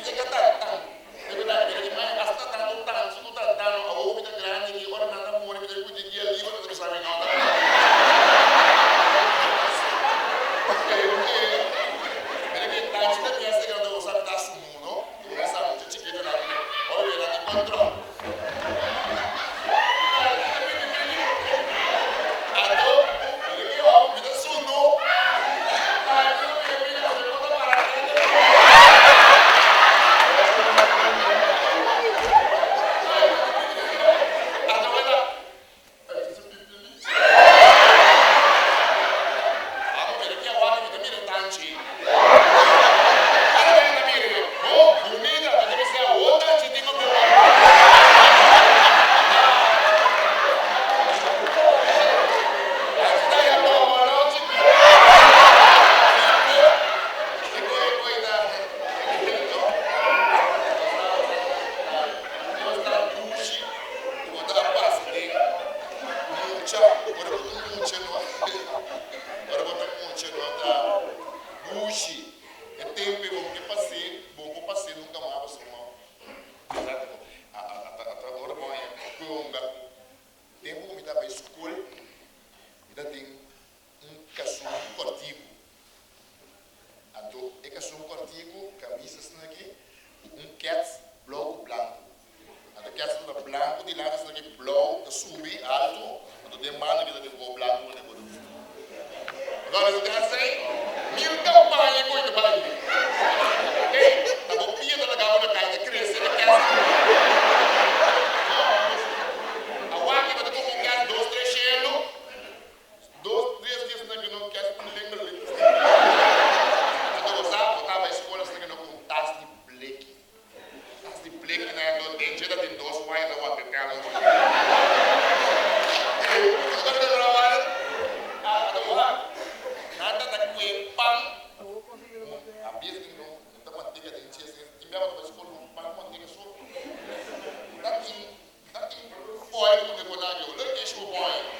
Chiquita, E tempo bom que passei nunca mais uma. Exato. Agora bom é conga. Tempo me dá para escola, me dá tem caçum cortico. Então, é caçum cortico, camisa aqui, cats bloco branco. Então, cats no branco de lado aqui bloco, que sube alto, então tem mano que tem o branco né por. Agora você tem assim, mil campanha muito bem. Ok? A copia da gaveta cai de crescer de cats. A waki vai ter como cats 2, 3 chelos. 2, 3 dias na que não quer se lembra ali. Então você botava a escola assim que não com tas de black. Tas de black né, não tem jeito de dois mais a outra cara. Agora eu trabalho. Agora nada da cuepan. A business não tá manteiga de encher assim. E mesmo na escola não pan manteiga só. Daqui foi com o negonário. Olha que isso foi.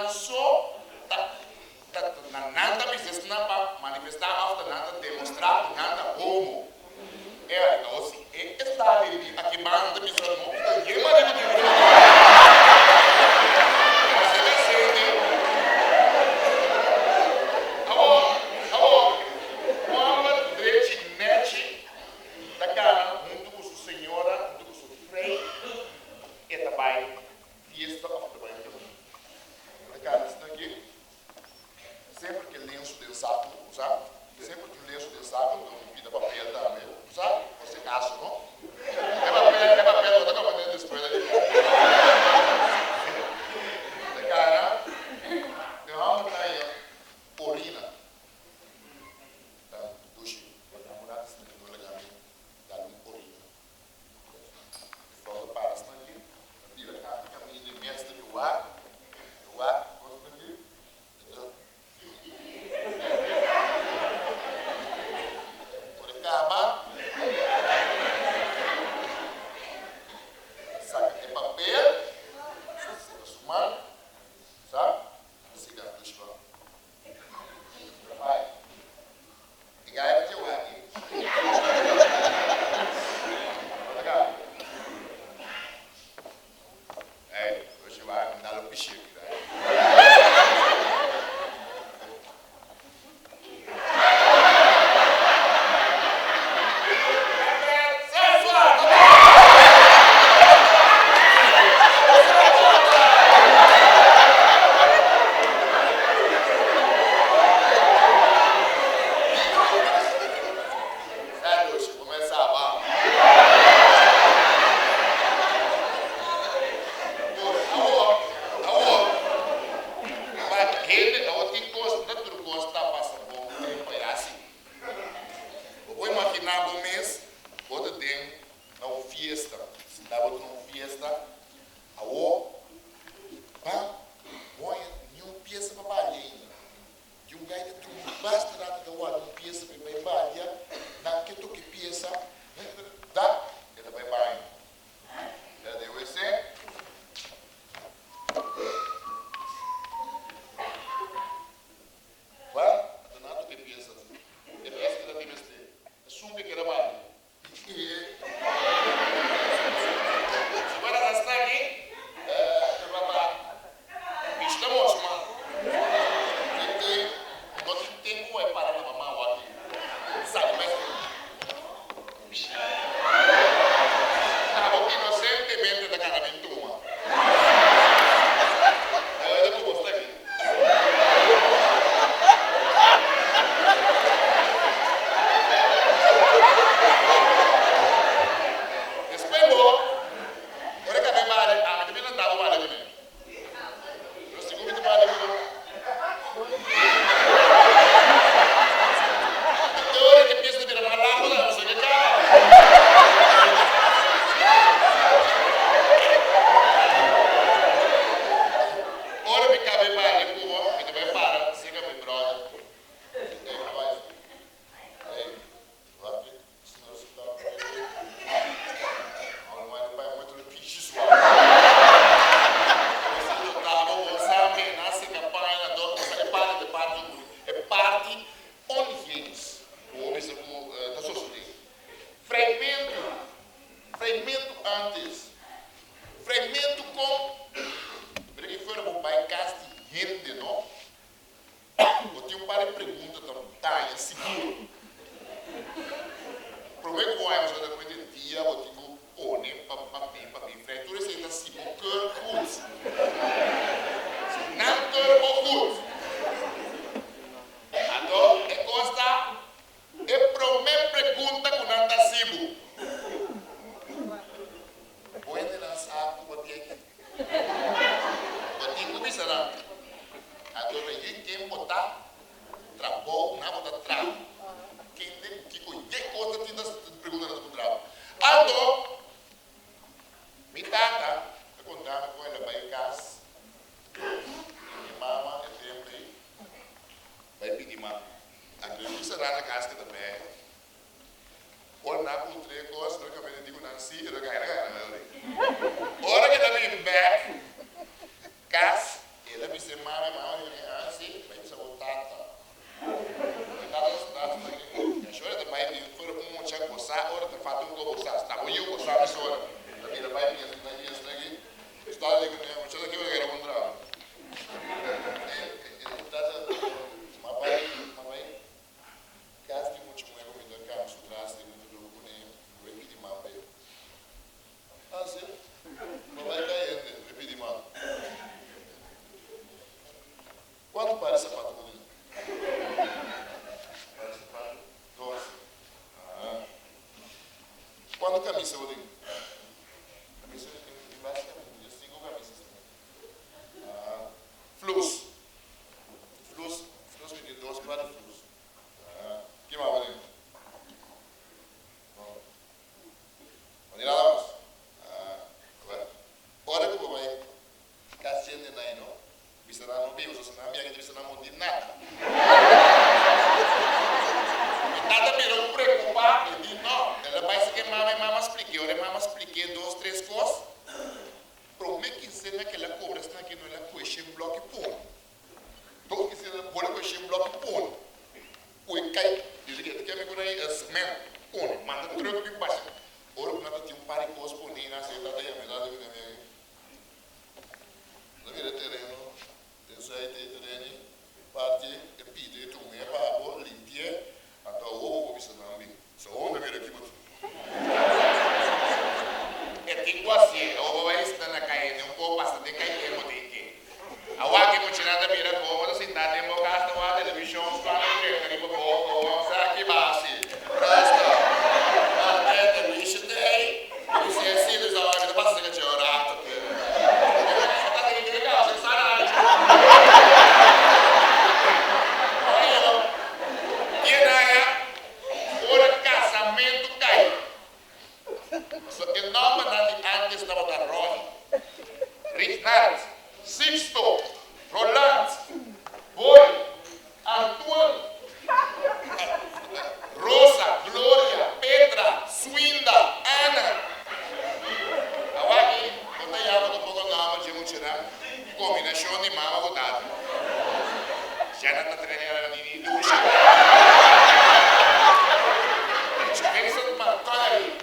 dan so na nanta business na pa manifestar after nanta demonstrar nanta homo é a osi está ali aqui mais da business não fica ninguém mais de Ora que também back, gas, e let me say, quanto par de sapato bonito? Par de sapato? 2. Quanto camisa bonito? Camisa em basicamente, eu 5 camisas também. Flus. Flus me deu 2 pares de flus. Que mais bonito? Onde nada mais? Ora que eu vou casi gente aí, não? Bisa na mobil, se não minha gente bisa na mobil nada. E nada me preocupa, e diz não, ela vai se que mama expliquei, ora mama expliquei 2, 3 coisas. Pro me que se naquela cobra está aqui no ela question block pon. Todo que se ela pode question block pon. O cai, diz que me por aí man, pon, manda troco que passa. Ora que nada tinha par de coisas por nem na seta da yamela de minha. Não vira terreno, sai de terreno, parte e pide tu me para o limpia, até o ovo bisa nambi. Só onde vira aqui muito. É tipo assim, o ovo vai estar na caída, um pouco passa de cair no dingue. A waque muito nada vira como assim, tá de boca hasta uma televisão, só na frente, ali vamos aqui base. Resta. Até de bicho tem. Isso é assim, eles a vida passa que tinha orado. El nombre de antes estaba de Roy, Richard, Sixto, Roland, Boy, Antoine, Rosa, Gloria, Petra, Swinda, Ana. Agora aqui, quando eu llamo um pouco o nome de multidão, combinação de mama rodada. Já não está treinando nem ducha. Pensa numa coisa aí.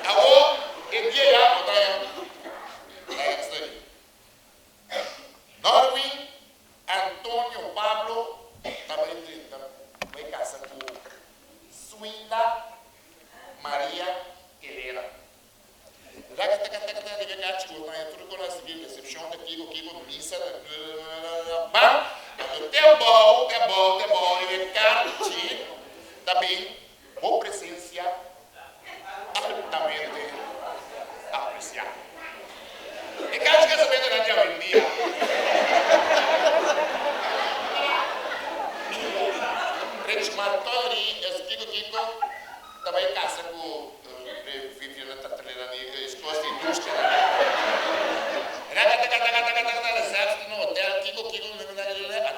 Agora, em dia já, Norwin, Antônio, Pablo, também vai casar com Swinda, Maria Herrera. Já que está de cá, tipo, mas tudo com a seguinte recepção daqui, com missa, bam, é bom, e carte, também, boa presença, altamente apreciada. E caso que sabendo da dia em dia, Martori, Kiko, também casa com Viviana Tatrelani, escola de indústria. Reserva no hotel, Kiko,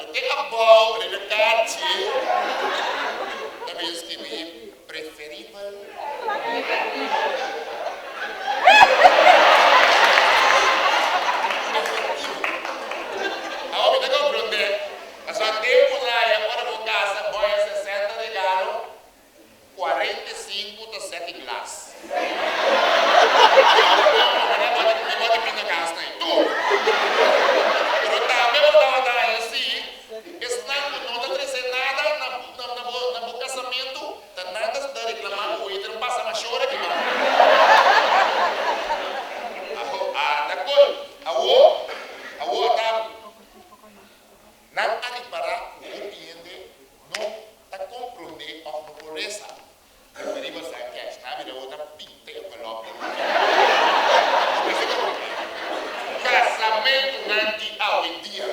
até a boa, ele cate. Também escrevi preferível. A obra da compreender, a sua tempo lá e agora vou casa, boia 60 de galo, 45 de 7 glass. Não pode pintar casa, tu. Pero também vou dar assim, está não está trazendo nada no casamento, está nada está reclamando, o outro não passa mais chora aqui, mano. Tá coisa. A outra tá não há de parar o cliente não está comprometendo a pobreza. Preferimos a que está vira outra pinta e coloca. Casamento não há hoje em dia.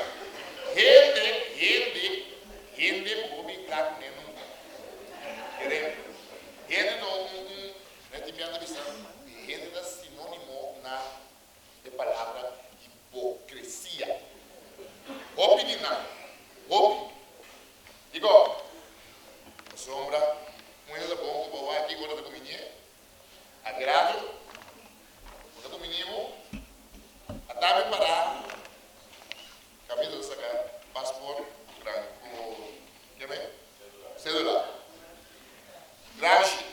Gente, bobe claro nem nunca. Gente não te me visão. Gente é sinônimo de palavra hipocrisia. Opinião. Digo, sombra, muito bom, vou aqui quando eu comi, agrado, quando eu comi, até me parar, camisa de sacar, passaporte, branco, que bem? Cédula, grande,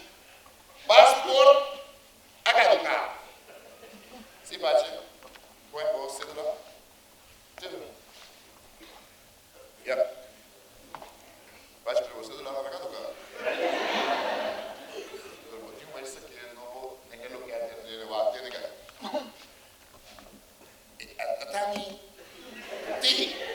passaporte, a caducar, se bate, põe a cédula, yeah. Vai para você do lado da casa do carro. Eu vou ter uma isso aqui, não vou nem que eu quero ter o até negar. Até mim, tem.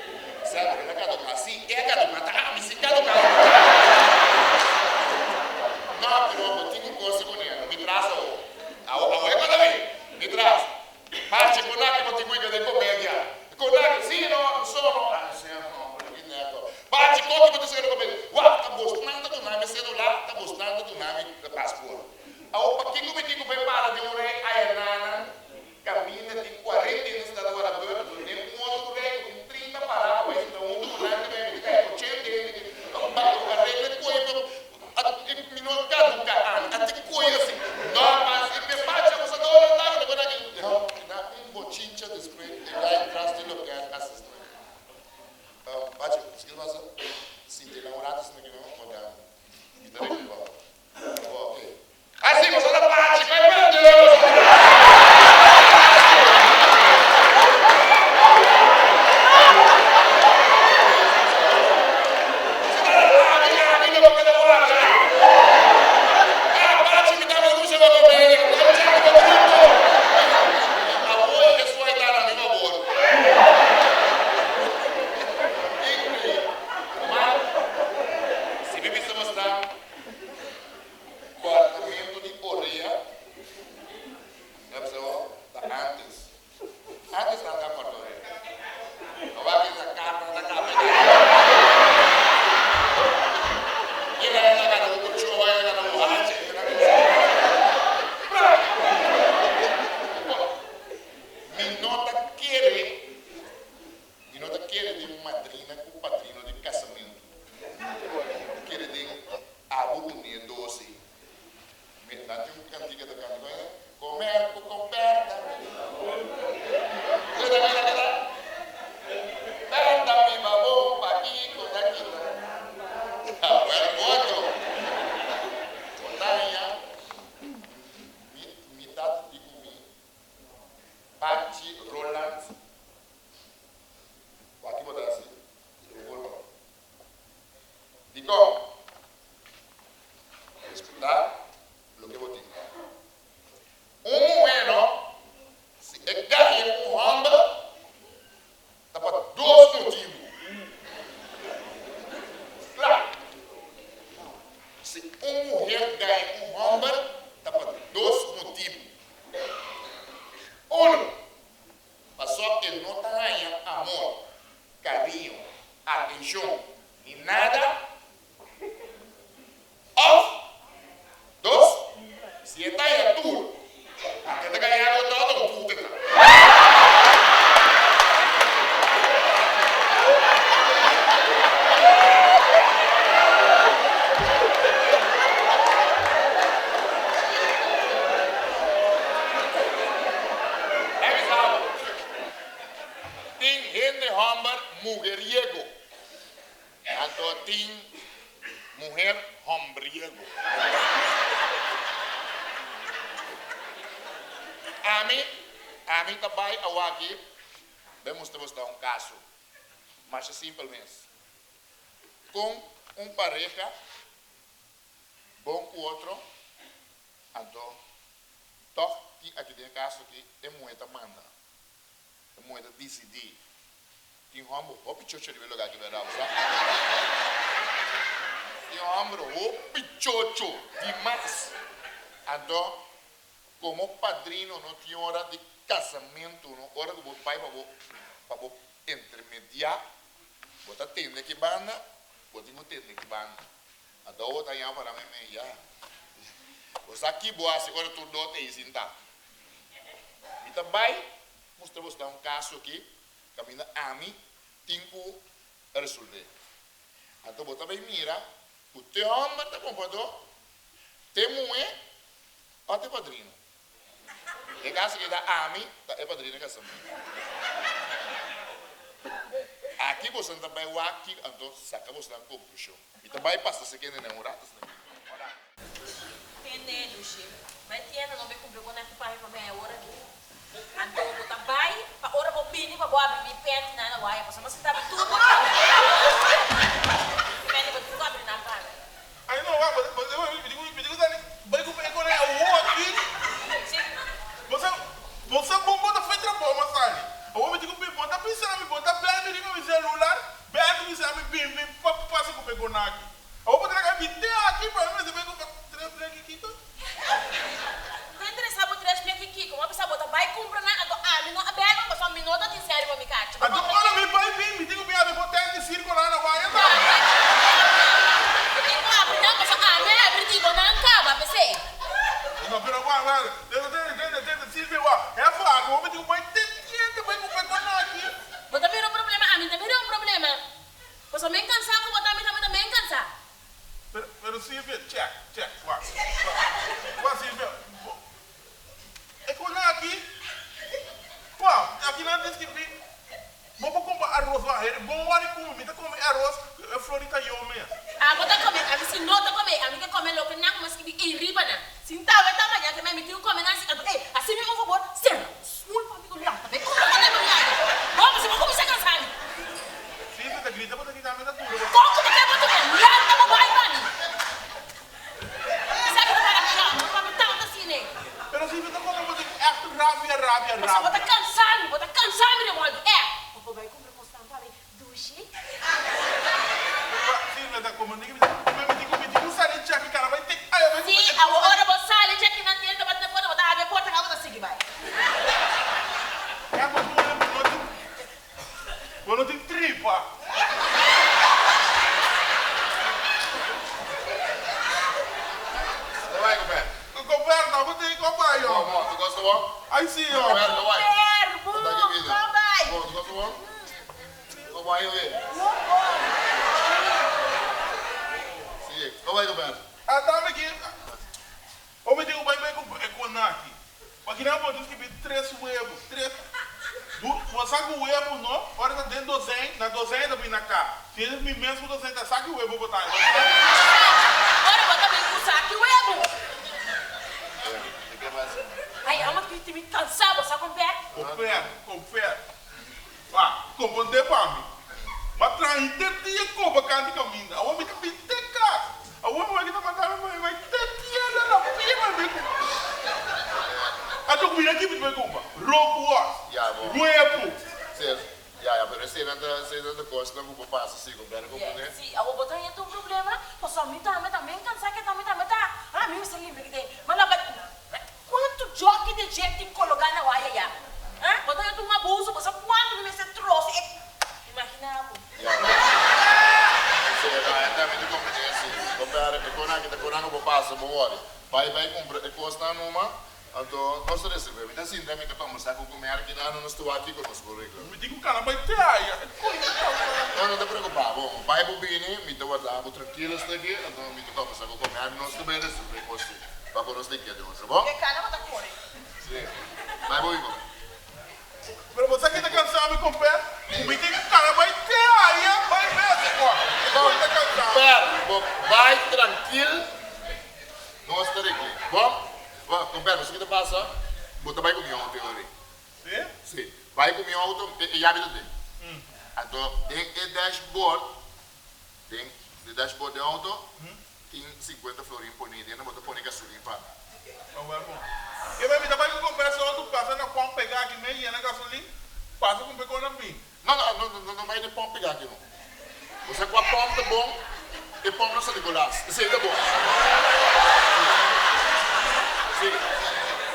casas, né? Bate, se que nós sim, tem namoradas aqui não, madame. E também igual. Ok. Assim, você não bate, mas meu Deus! Mujeriego. Antotin, mujer hombriego. A mim também, aqui, vamos mostrar um caso, mas simplesmente, com pareja, bom com o outro, então, toque aqui tem caso que é moeda manda, é moeda decidir. Tem um homem, o pichocho de lugar que vai dar, sabe? Tem um homem, o pichocho demais. Então, como padrino, não tinha hora de casamento, não hora do pai para intermediar, você atende que banda, você não atende que banda. Então, você está para mim, já. Você aqui, boa, agora tu não tem isso, então. E também, mostramos um caso aqui, caminha a mim, tem que resolver. Então, você também mira, o teu homem está comprando, tem mulher, ou tem padrino. Em caso que dá a mim, é padrino de casamento. Aqui você também o aqui, então saca você na conclusão. E também passa se quer namorados, né? Tem Luci, mas tiene não vai cumprir com a pai para minha hora aqui. Então você vai para hora para pini para boa abrir pente na waia, você mas está tudo. Pente para tudo abrir na cara. Aí não vai, me digo vai cumprir com a outra aqui. Você bom bota feita boa, mas sai. O homem digo bem, bota pensar, me bota bem, me digo celular, bem, me sabe bem, passa com pegou na aqui. O homem traga me tem aqui para mim, você vai com três aqui. Não interessa por três aqui, como a pessoa bota vai comprar na, não a bela, mas só minuto de sério para me cá. Então olha me vai bem, me digo bem, me botar de circo lá na vaia. Tem que abrir não, mas me abrir tipo não acaba, pensei. Não, pero agora, Silvia, é vago, o homem digo vai ter gente, vai com pegou na aqui. Mas também é um problema, a mim também é um problema. Pois eu me cansar, como também cansar. Pero Silvia, check, vai Silvia, é com aqui, aqui não diz que vem, vamos arroz lá, ele bom hora come, me come arroz, é florita eu mesmo. Ah, bota comer, a mim se nota comer, a mim que come logo não, mas que em riba não. Se tá, vai tá manhã que me meteu comer assim, assim me por favor, serra. Smul para mim lá, tá bem? Como não é manhã? Vamos, você vai começar a cansar. Sim, você grita, bota aqui também da tudo. Como que quer botar comer? Lá tá bom, vai, mano. Sabe que para mim, não para botar assim, né? Pero sim, você come bota rabia. Você bota cansar, meu irmão. Papai vai comprar constante para duche. Sim, mas como ninguém me sai de aqui, cara, vai ter que... Sim, agora você sai de aqui na tenda, bate na porta, abre a porta, que a outra siga, vai. Eu não tenho tripa. Você vai, Roberto? Roberto, vou ter que comprar, ó. Bom, tu gosta do bom? Aí sim, ó. Roberto, vai. Verbo, Tá aqui, vida. vai. Bom, tu gosta do bom? Como aí, Luiz? Sim, como aí, Roberto? Ah, tá aqui. Ô, me diga, vai com aqui. Aqui não pode escrever 3 huevos. 3. Você sabe o huevo, não? Agora tá dentro do zen, na dozena também na cá. Se eles me mesmo do zen, sabe o huevo botar aí. Agora bota bem com o saco e o ego. Ai, ama que me cansar, você Confere. Ah, compõe para mim. Mas traz dia como canto caminho. A homem que tem casa. A homem vai estar matando, vai ter dinheiro na pima, a tu comida aqui me compra. Rogo, huevo. Certo. Pero esse não da costa, não vou passar assim, Roberto, né? Sim, eu vou botar aí um problema. Posso me também cansar que também tá. Ah, meu, você lembra que tem. Mas lá quanto jogo de gente tem que colocar na waia já? Hã? Botar aí um abuso, você quando me se trouxe. Imagina. Também de competência. Roberto, quando não vou passar, vou embora. Vai comprar, costa numa. Então, nós recebemos. Então, assim, também que estamos a comer aqui, não estou aqui conosco. Me diga o cara vai ter aí. Não te preocupar. Bom, vai para o Bini, me dou a tranquilo aqui, então me estamos a comer, nós também recebemos para conosco aqui, tá bom? Que cara, bota com ele. Sim. Vai para o Igor. Mas você que está cansado de comprar, me diga o cara vai ter aí, vai mesmo, Bom, vai tranquilo, nós estamos aqui, bom? Compare, você que passa, você vai com meu auto agora. Sim? Sim. Vai com meu auto e já me dá. Então, tem o dashboard, de auto, tem 50 florinhos por dia, não vou pôr gasolina para. E vai me dar para comprar esse auto, passa na pão pegar aqui meio e na gasolina, passa com pegou na mim. Não vai de pão pegar aqui não. Você com a pão tá bom, e pão não se ligolas. Isso aí tá bom. Sim.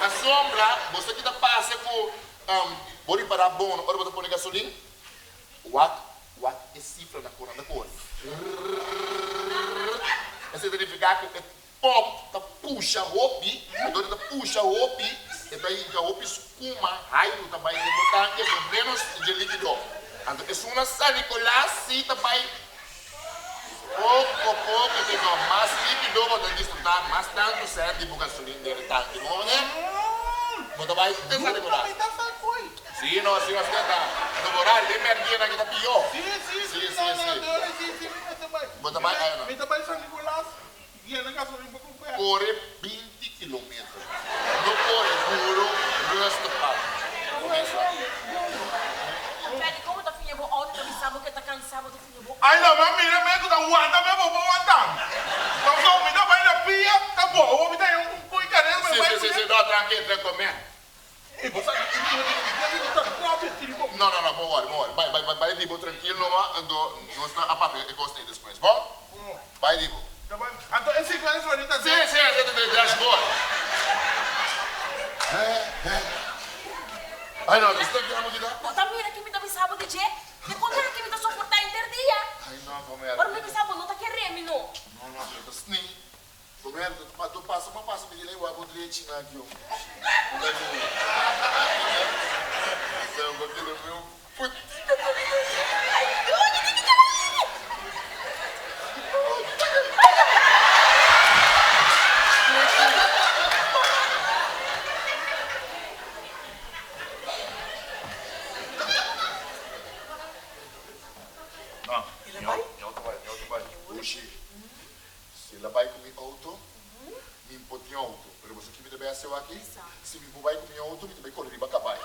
A sombra, você que passa com bori para bom, agora você põe gasolina, what é cifra na cor da cor. Você verificar que o pop tá puxa roupa, então tá puxa roupa, e daí a roupa escuma, raio também de botar que é menos de líquido. Então é uma salicolar se também pouco que não, mas líquido você desfrutar, mas tanto certo de gasolina dele tanto, não é? Você vai ter salicolar. Sim, não, sim, mas tá. Demorar, tem merda na que tá pior. Sim. Você vai, não. Me também salicolar. E na gasolina para comprar. Corre 20 quilômetros. Não corre duro, resto papo. Pede, como tá finha, vou ontem, tá pensando que tá cansado, tá finha, vou. Ai, não, mas mira, mesmo tá aguenta, mesmo vou aguentar. Então, só me dá mais na pia, tá bom, eu vou me dar um cuidado, mas vai. Sim, não, tranquilo, comer. E você Não, vamos embora. Vai, Dibo, tranquilo, não está a parte que gostei depois, bom? Vai, Dibo. Então, esse cara é florita. Sim, de dashboard. Ai, não, você está aqui na medida? Bota mira que me dá pensado de jeito. De conta que me dá suportar interdia. Ai, não, comer. Agora me pensava, não tá querendo, não. Não, eu tô assim. Comer, tu passa, me diz, eu vou direito aqui, ó. Então, vou ter meu... Ai, Não. Ela vai? Ela vai. Oxi. Se ela vai comer auto, me pode ter auto. Mas você que me deve ser aqui, se me vai comer auto, me também correr para Kabai.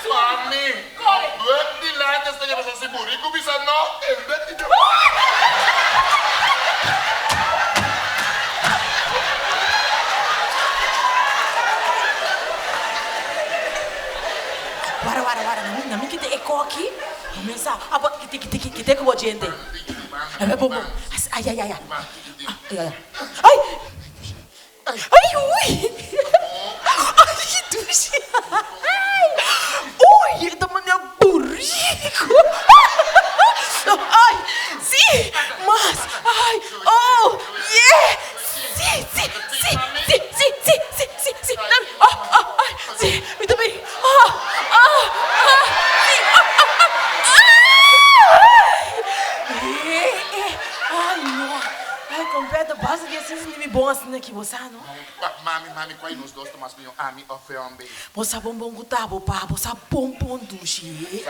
Mami, não é de lá que você vai fazer buriku, bisa não? É de lá. Wara, na minha que tem eco aqui. Começa, que tem como gente. É bom. Ai. Ui. Ai, duche. Ui, eu tô mandando buriku. Ai, sim, mas, ai, oh, yeah. Sim. Ai, sim, muito bem. Completa base que assim me bom assim aqui, você não? Mami, qual nós dois tomamos bem? Ami, oferece. Você bom gutabo, pá, você bom duche.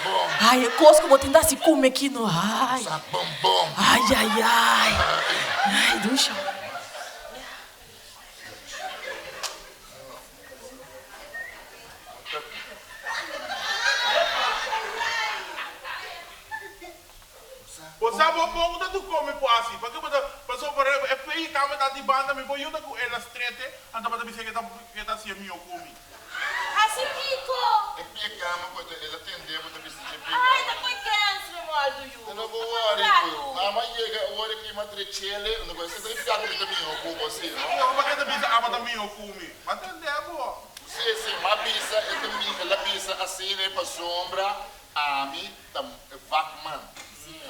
Bom. Ai, é coisa que vou tentar se comer aqui no ai. Bom. Ai, ducha. Você é bom que tu come por assim, porque passou por é feio que a de banda me põe com ela estrete, então para dizer que tá assim meu come. Assim pico. É pegamos quando ela atendeu, quando você Ai, tá com câncer, amor do Yu. eu não vou worry. Amanhã chega o hora que matrechele, não vai ser ficar com também com você, não? Eu vou querer dizer ama também eu come. Mas entendeu, pô? Sim, uma pizza, ela pizza assim, né, para sombra, a mim, vacman.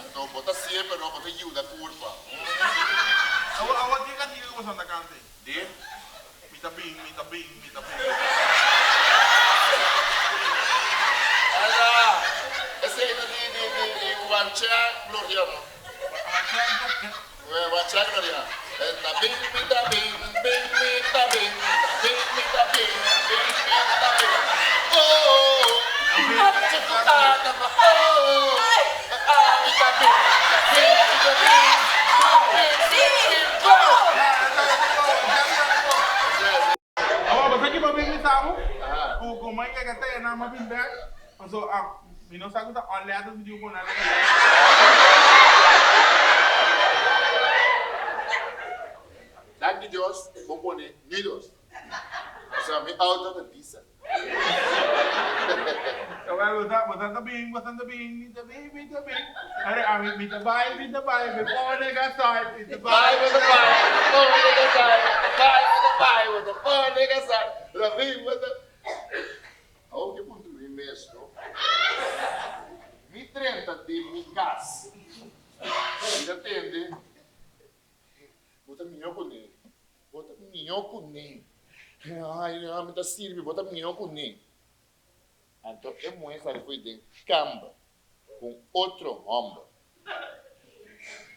Então, bota sempre, não bota ajuda curva. Awak dia kan tiga pasang tak kantin. De? Minta bing. Olha, esse aí de Wancha Gloriano. Wancha Gloriano. Minta bing. Oh. Basta que babing ni tahu, kung may kagate na mabindag, so minusagot ang aliado video ko na lang. Danke Dios, bom pone, nidos. O sea, mi auto de pizza. Basta tabing. Are amin mitabay, me pone gasay, Vai, with the oh, que ponto de mesmo. Mi 30 de mi casa. E atende. Bota minho com nem. Ai, me dá sirve, bota minho com nem. Então, é muito que foi de camba com outro homem.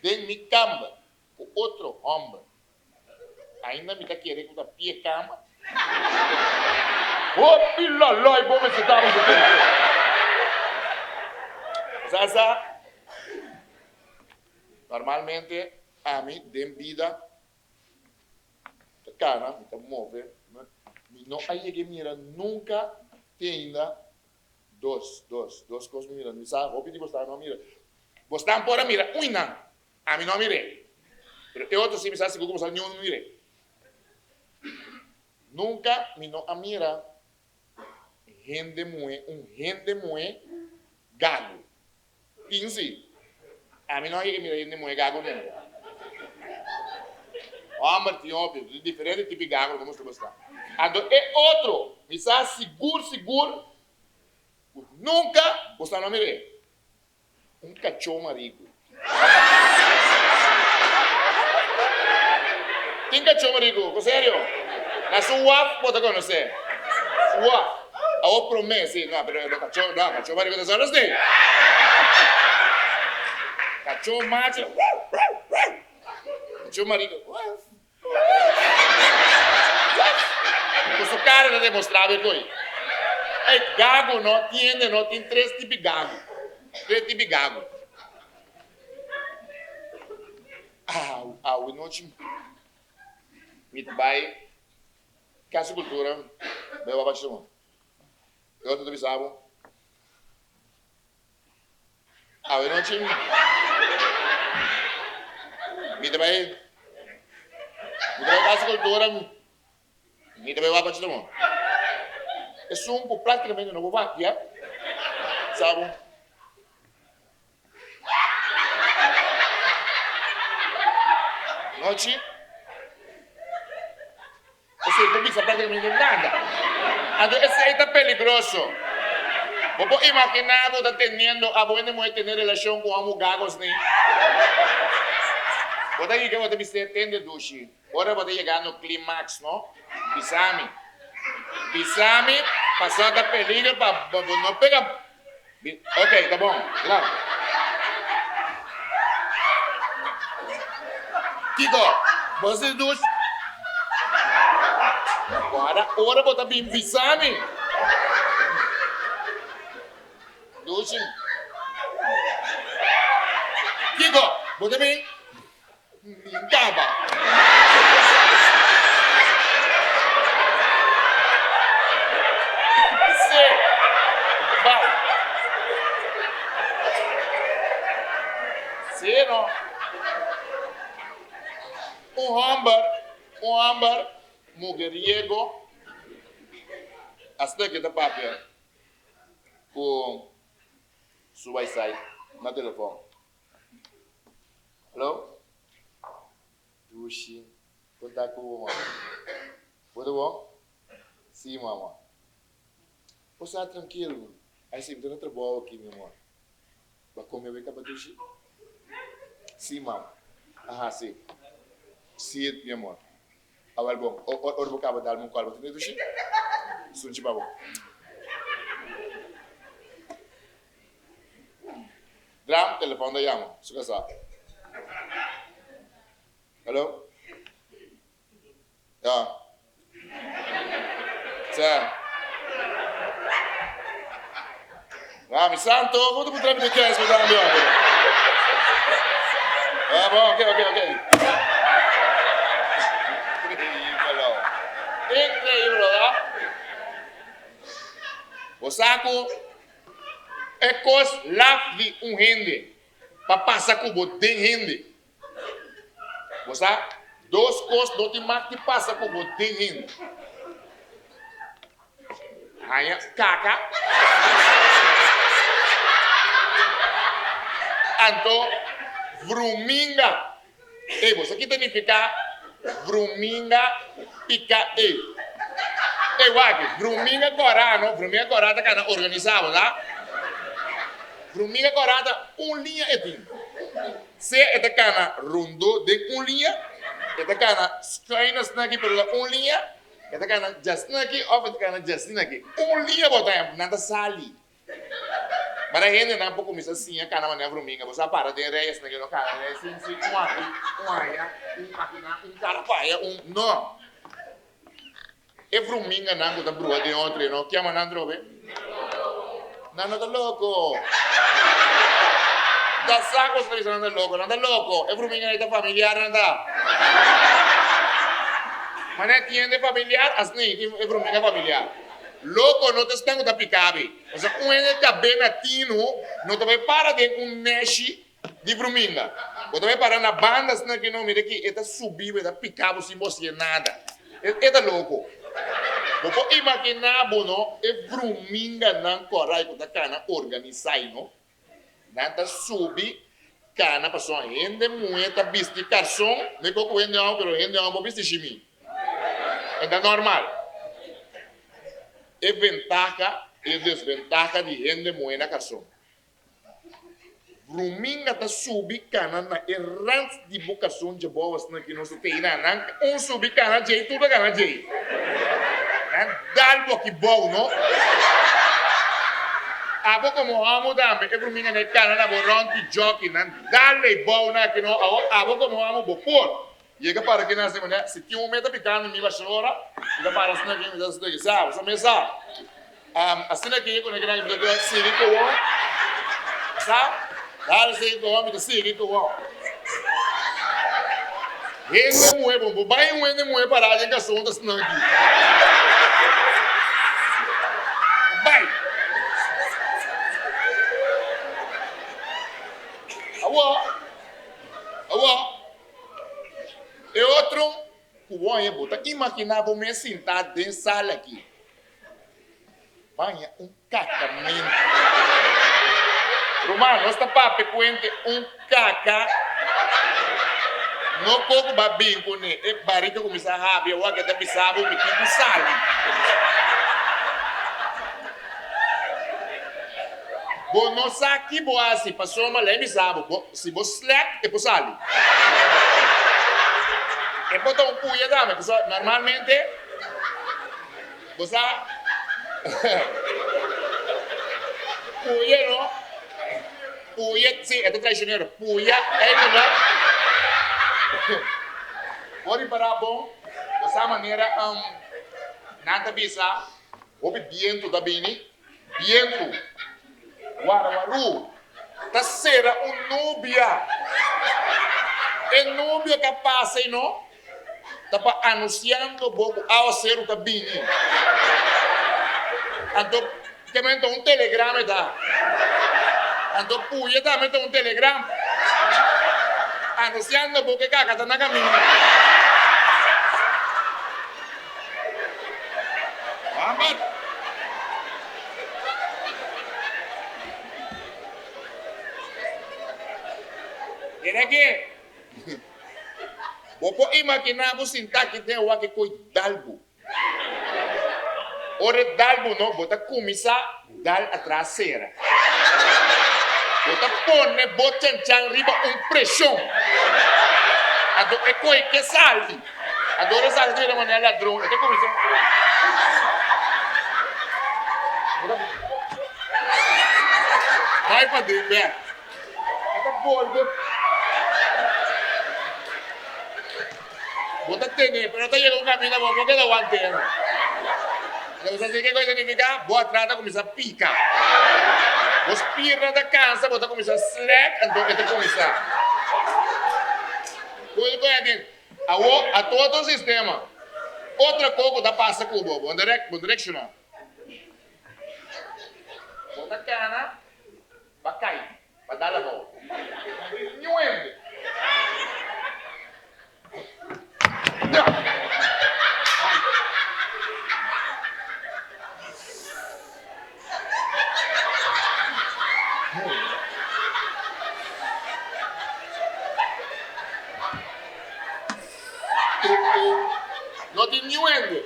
De mi camba com outro homem. Ainda me está querendo que eu pie cama. Oh, pilalai, bom, você tá no tempo. Zaza. Normalmente, a mim, de vida, a cara, me está mover. Não aí que mira, nunca tenha dois coisas mira. Me sabe, roupa de gostar, não mira. Gostar por mira, não. A mim não mire. Pero eu outro sim me sabe, como sabe, nenhum não mire. Nunca me não mira. Gente muito gago. Pinsi. A mim não é que mira gente muito gago mesmo. Homem, tem óbvio, diferente tipo de gago, como você gostar. Então, é outro. Me sabe, seguro. Nunca, você não mire. Cachorro marico. Tem cachorro marico, com sério? Na sua, pode conhecer. Sua. A promessa, não, pero cachorro marico de zonas de. Cachorro macho. Cachorro marico. Com sua cara de demonstrável, coi. É gago, não tem três tipos de gago. Preto bigago. We noite. Mit bai. Casa cultura. Beba baixo. Eu tô bisabo. We noite. Mit bai. Casa cultura. Mit bai baixo. É só praticamente não vou aqui, sabe? Noite. Esse não precisa praticamente nada. Esse aí está peligroso. Vou imaginar que está tendo a boa mulher ter relação com amigos, né? Vou ter que você precisa entender dushi. Agora vou chegar no clímax, não? Pisame, passou da peligro para não pegar. Ok, tá bom. Claro. Kiko, você dois. Agora botar bem pisame. Dois. Kiko, bota bem. Gaba. Sim, não? Hambar, mujeriego, hasta que está papel, com sua SI na telefone. Alô? Dushi, conta com o mamãe. Tudo bom? Sim, mamãe. Você está tranquilo? Aí sim, estou no trabalho aqui, meu amor. Vai comer bem com a Dushi? Sim, mamãe. Sim. Sim, meu amor. Awal bom. Ora vou acabar dar-me call. Você tem Dushi? Sunchi babo. Dram, telefone da Yama. Suka sa. Hello? Ja. C'è. Mi santo, quanto potrebbe chiedere scusa la mia? Ok. Incrível, né? O saco é coisa lá de rende. Para passar com o tem rende. Você dois coisas não tem mais que passa com o tem rende. Aí, caca. Então, Vruminga. E você aqui significa Vruminga pica e. E guarda, Vruminga Corano, Vruminga Corada que é organizado, tá? Vruminga Corada, linha e tem. Se é da cana rundo de linha, é da cana esquina aqui pela linha, é da cana just aqui, ou é da cana just aqui. Linha botar, nada sali. Mas a gente não pode começar assim, a cana mané Vruminga, você para de reis naquele cara, né? Sim, cara paia, não. E Vruminga não tá brua de outro, não? Que ama não trobe? Não tá louco. Da saco se não tá louco. E Vruminga é familiar, não tá? Mas não tiene familiar, assim, é Vruminga familiar. Louco não está com picabe. O sea, é bem latino, não te vai para de neshi de Vruminga. Você vai parar na banda, assim, que não mira que está subindo, está picado sem você nada. É louco. Você imaginar, não, é Vruminga não corre com a cana organizada, não? Não está subindo, cana, passou gente, muita, viste garçom, não é que eu vende algo, pero vende algo, viste chimi. É normal. É ventaja e desventaja de gente moeda garçom. Vruminga está subindo, cana, na errante de bocação de boas, que não se tem nada, subi cana, jei, tudo cana, jei. Dal pochi bom, no? Abo como amo dambe, e Vruminga ne cana na boronti giochi, dalle buona che no, abo como amo bopor. Chega para que nós temos, se tinha meta picando me vai chorar, chega para assim que me dá isso, sabe? Só me sabe. Assim que quando que nós vamos se rico, Sabe? Dá sei que o homem tá seguindo que o homem. Esse é muito bom. Vai um ende muito para a gente que a sonda se não aqui. Vai. Awa. E outro, o homem bota. Imagina você sentado dentro da sala aqui. Banha cacamento. Romano, nós estamos para pecuente caca. Não pouco babinho com ele. É barriga começa a rabia. O que está pisando, me quita sal. Bom, não sabe que boa assim. Passou uma lei, me sabe. Se você slack, é por sal. É por dar puia, dame. Normalmente, você... puia, não? Puia, sim, é traicioneiro. Puia, é que não. Pode parar bom, dessa maneira, nada bisa, houve viento da bini, viento, guaraguaru, tá sera núbia, é núbia que passa, não? Tá para anunciando pouco ao ser o cabine. Então, que me um telegrama da, então puia também um telegrama. Anunciando porque caca está na caminho. Vamos. Mira aqui. Vou imaginar você sentar que tem o que coi dalbo. Ora dalbo não, bota começar dal a traseira. Bota pone, bota chan riba pressão. Adoro é coi que salve. Adoro salve de maneira ladrão. Até começou. Vai para dentro, né? Até boldo. Bota tênis, pero até chegou um caminho bom, porque não antena. Você sabe que coisa significa? Boa trata começa a picar. Os pirra da casa, bota começar a slack, então é começar. Coisa que é aqui. A todo o sistema. Outra coisa da passa com o bobo. Bom direcional. Bota a cana, vai cair, vai dar a volta. Nhuende. Não tem nhuende.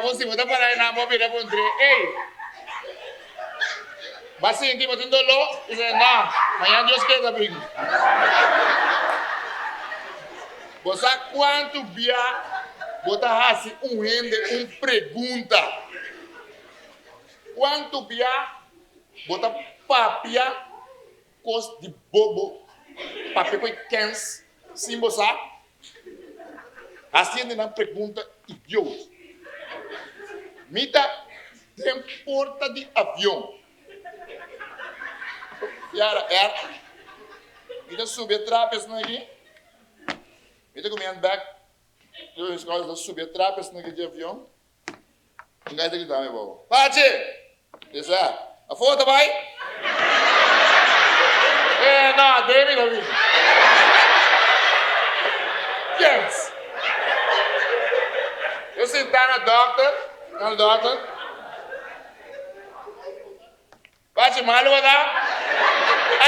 Você vai parar na mão para responder. Ei, vai sentir botando dolo? Diz não, amanhã Deus quer abrir. Você quanto via botar assim rende pergunta. Quanto via botar papia cos de bobo, papel com cans, sim você. Assim não pergunta idiota. Mita tem porta de avião. Yara. Mita subir atrás aqui. Mita comendo back. Eu escolho subir atrás aqui de avião. Ninguém está gritando, meu bobo. Pati! Isso é. A foto vai? Não, dele não vi. Yes. Eu sentar na doctor. Não, doutor. Pati malu ada?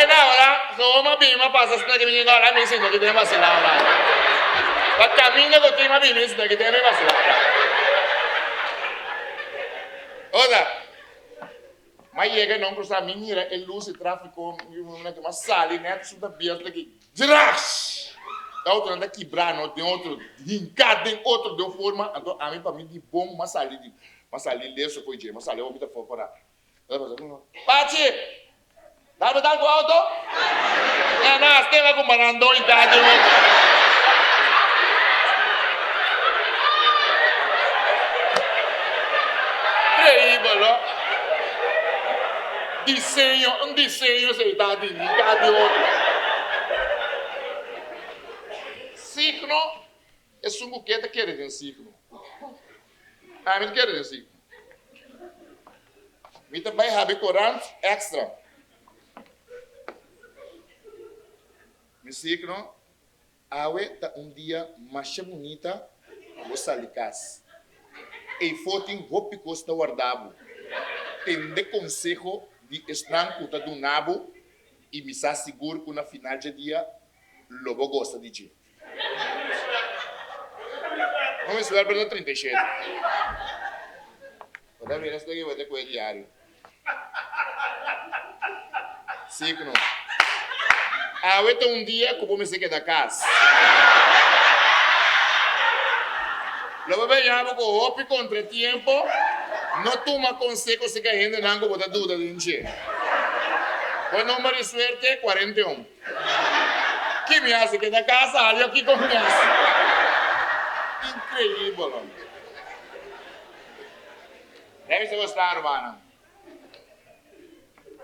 Right now, lah, so mabima passa se que me agora me ensina que tem vacilar lá. Para caminho que tem mabima ensina que tem vacilar. Olha, mas chega não cruzar menina, ele usa tráfico, uma sala, né? Isso da biasa daqui, drash. Da outra anda quebrando, tem outro rincado, tem outro de forma, então a mim para mim de bom, mas ali leso foi dia, mas ali eu me dá fora. Pati. Dá para dar com o auto? Não, você vai com barandão em casa. Incrível, não? Desenho, você está de outro. Ciclo é um buquete que quer dizer ciclo. Ah, mas quer dizer ciclo. Me também have corante extra. Ciclo, awe tá dia mais bonita, você alicas. E fotem roupa costa guardado. Tem de consejo de estranho tá do nabo e me sa seguro que na final de dia lobo gosta de ti. Vamos ver para 37. Pode ver essa daqui vai ter com o diário. Ciclo. Ahorita dia que vou sair da casa. Logo venhamos com roupa contra tempo. Não toma consejo se que a gente não bota dúvida de encher. O número de suerte é 41. Que me hace que da casa, ali aqui começa. Incrível, homem. Deve se gostar, urbana.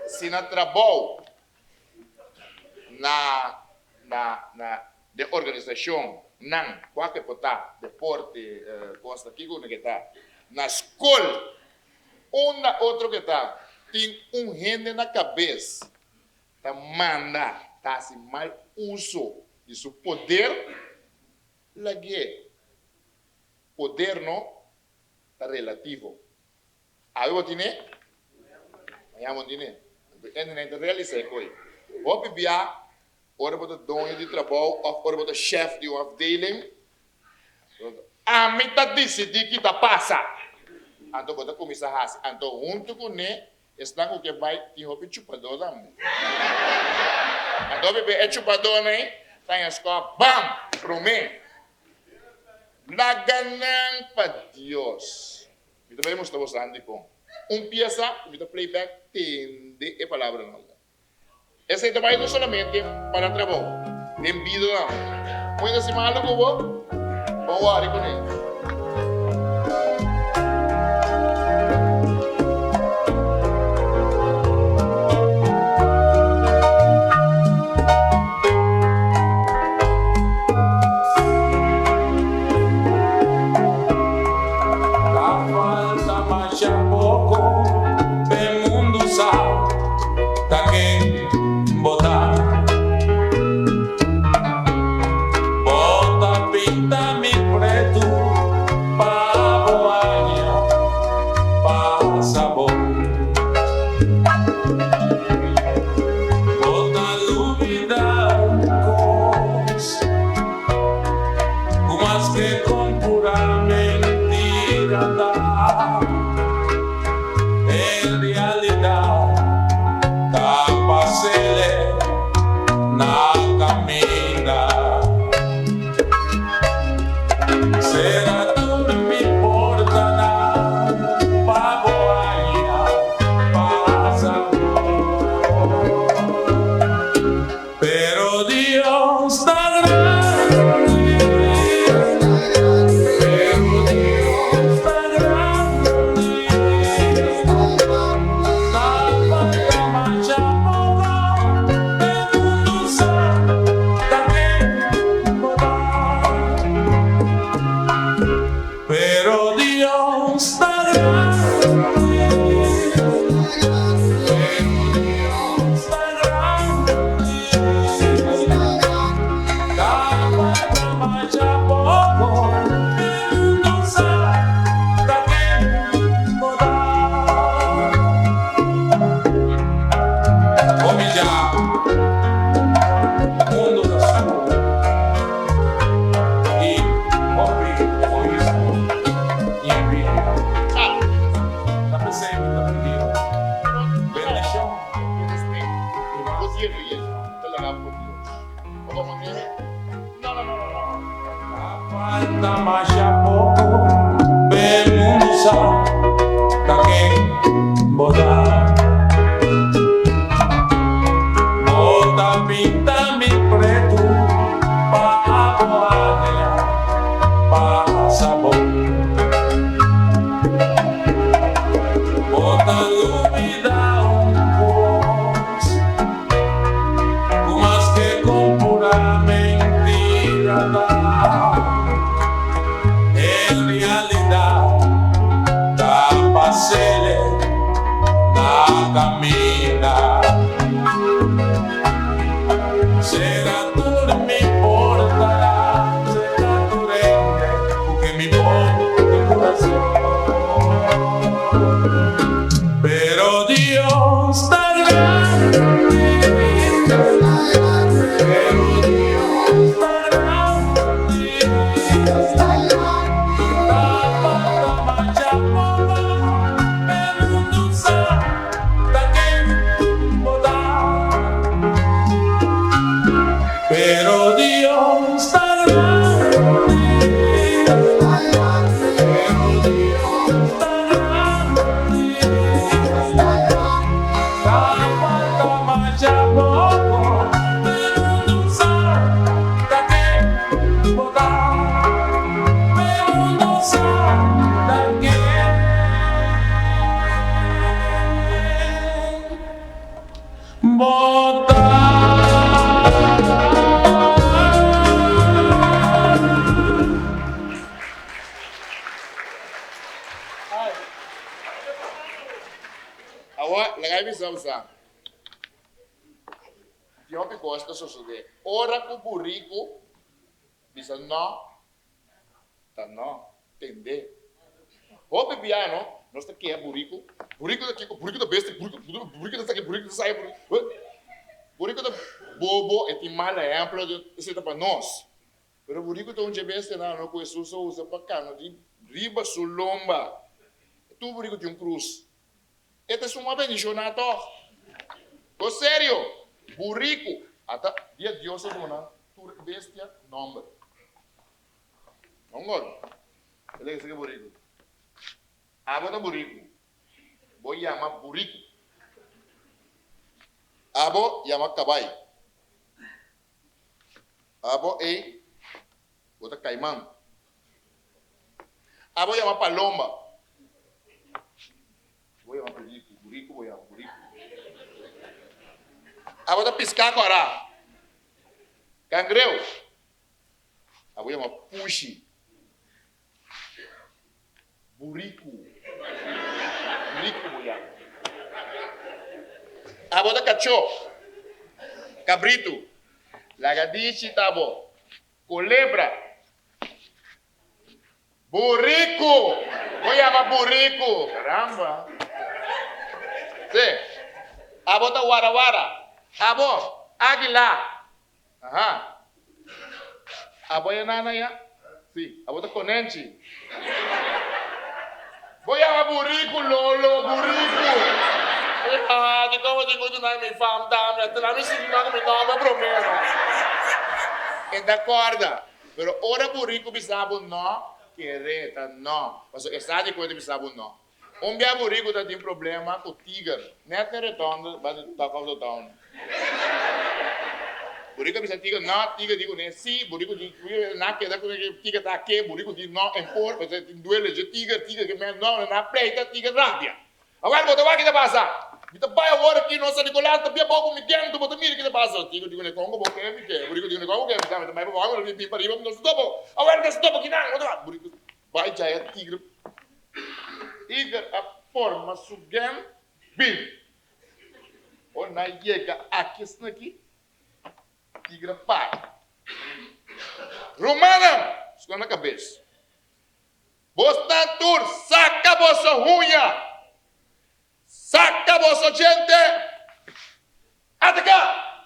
Se não trabalha de organização, não, qualquer pota, deporte, costa aqui, como que está, na escola, outro que está, tem gente na cabeça, tá manda, tá assim, mal uso de seu poder, lá que poder não, tá relativo. Aí eu tinha, amanhã eu tinha, ainda realizei coisa. Vou beber, ora para o dono de trabalho, ou ora para o chefe de uma afdeling. A mim está decidindo que está passa. Então, vou começar a fazer. Então, junto com ele, está com que vai ter roupa chupador também. Então, bebê, é chupador, né? Está em escola, bam, para mim. Laganang para Deus. Eu também mostro você com. Peça, eu playback, tende, é palavra não. Esse trabalho não solamente para trabalho, tem vida não. Pode ser malo com o vou ar com ele. Bota, pinta, mi preto. Te legal por Deus. Vamos manter? Não. Falta mais a pouco, pergunta da quem botar. Bota pinta-me preto, para boadeia, para sabor. Bota dúvida voz, mas que com pura mentira dá. En realidad, da pasele, da camina. Será tu me importa, será tu rende, porque me importa el corazón. Pero Dios está grande, pero Dios está grande. Pero Dios está grande, pero Dios está grande, falta más poco, pero no sabe qué votar, pero no sabe qué votar. Agora, legal visão, sabe? Tinha uma gosta de ora com buriku, bisa não, tá não, entender? O piano, nós tá aqui é buriku daqui, buriku da besta, buriku da aqui, buriku da sai, buriku da bobo, é tem mal exemplo de isso tá para nós. Pero buriku tá onde besta não conheço só usa para cá, não de riba sulomba. Tu buriku tem cruz. Esta é uma bendição, tô sério, buriku, até dia Deus é uma bestia nombre. Não gosto. Ele é que buriku. Abo tá buriku. Vou chamar buriku. Abo chama Kabai. Abo é outra caimão. Abo chama palomba. Vou chamar buriku, vou chamar buriku. Abo tá piscar agora. Cangreu. Abo chama puxi. Buriku. Buriku vou chamar. Abo tá cachorro. Cabrito. Lagadiche tabo. Culebra. Buriku. Vou chamar buriku. Caramba. Sim. Abo tá warawara. Abo águila. Aham. Abo é nana ya? Sim. Abo tá conente. Vou chamar buriku, lolo, buriku. Ah, di como digo tu não me fam dame, tu não me senti não me nome promessa. E da corda. Pero ora buriku bisabo não, quereta não. Mas essa de coisa bisabo não. Dia buriku tá tem problema com tigre. Net na redondo, mas tá com o down. Buriku bisa tigre não, tigre digo né, sim, buriku digo na queda com que tigre tá aqui, buriku digo não, impor, mas tem duelo de tigre que me não na pleita tigre rápida. Agora botar o que tá passa. Kita vai agora aqui nossa Nicolás tá bem pouco me dentro, botar mira que tá passa. Tigre digo né, Congo porque me quer, buriku digo né, Congo que me dá, mas vamos lá, me para ir, vamos stop. Agora que stop aqui não, buriku vai já é tigre. Tigre a forma sugen bil. Ou na chega aqui tigre pai. Romana, escolha na cabeça. Bosta tur, saca vossa unha. Saca vossa gente. Até cá.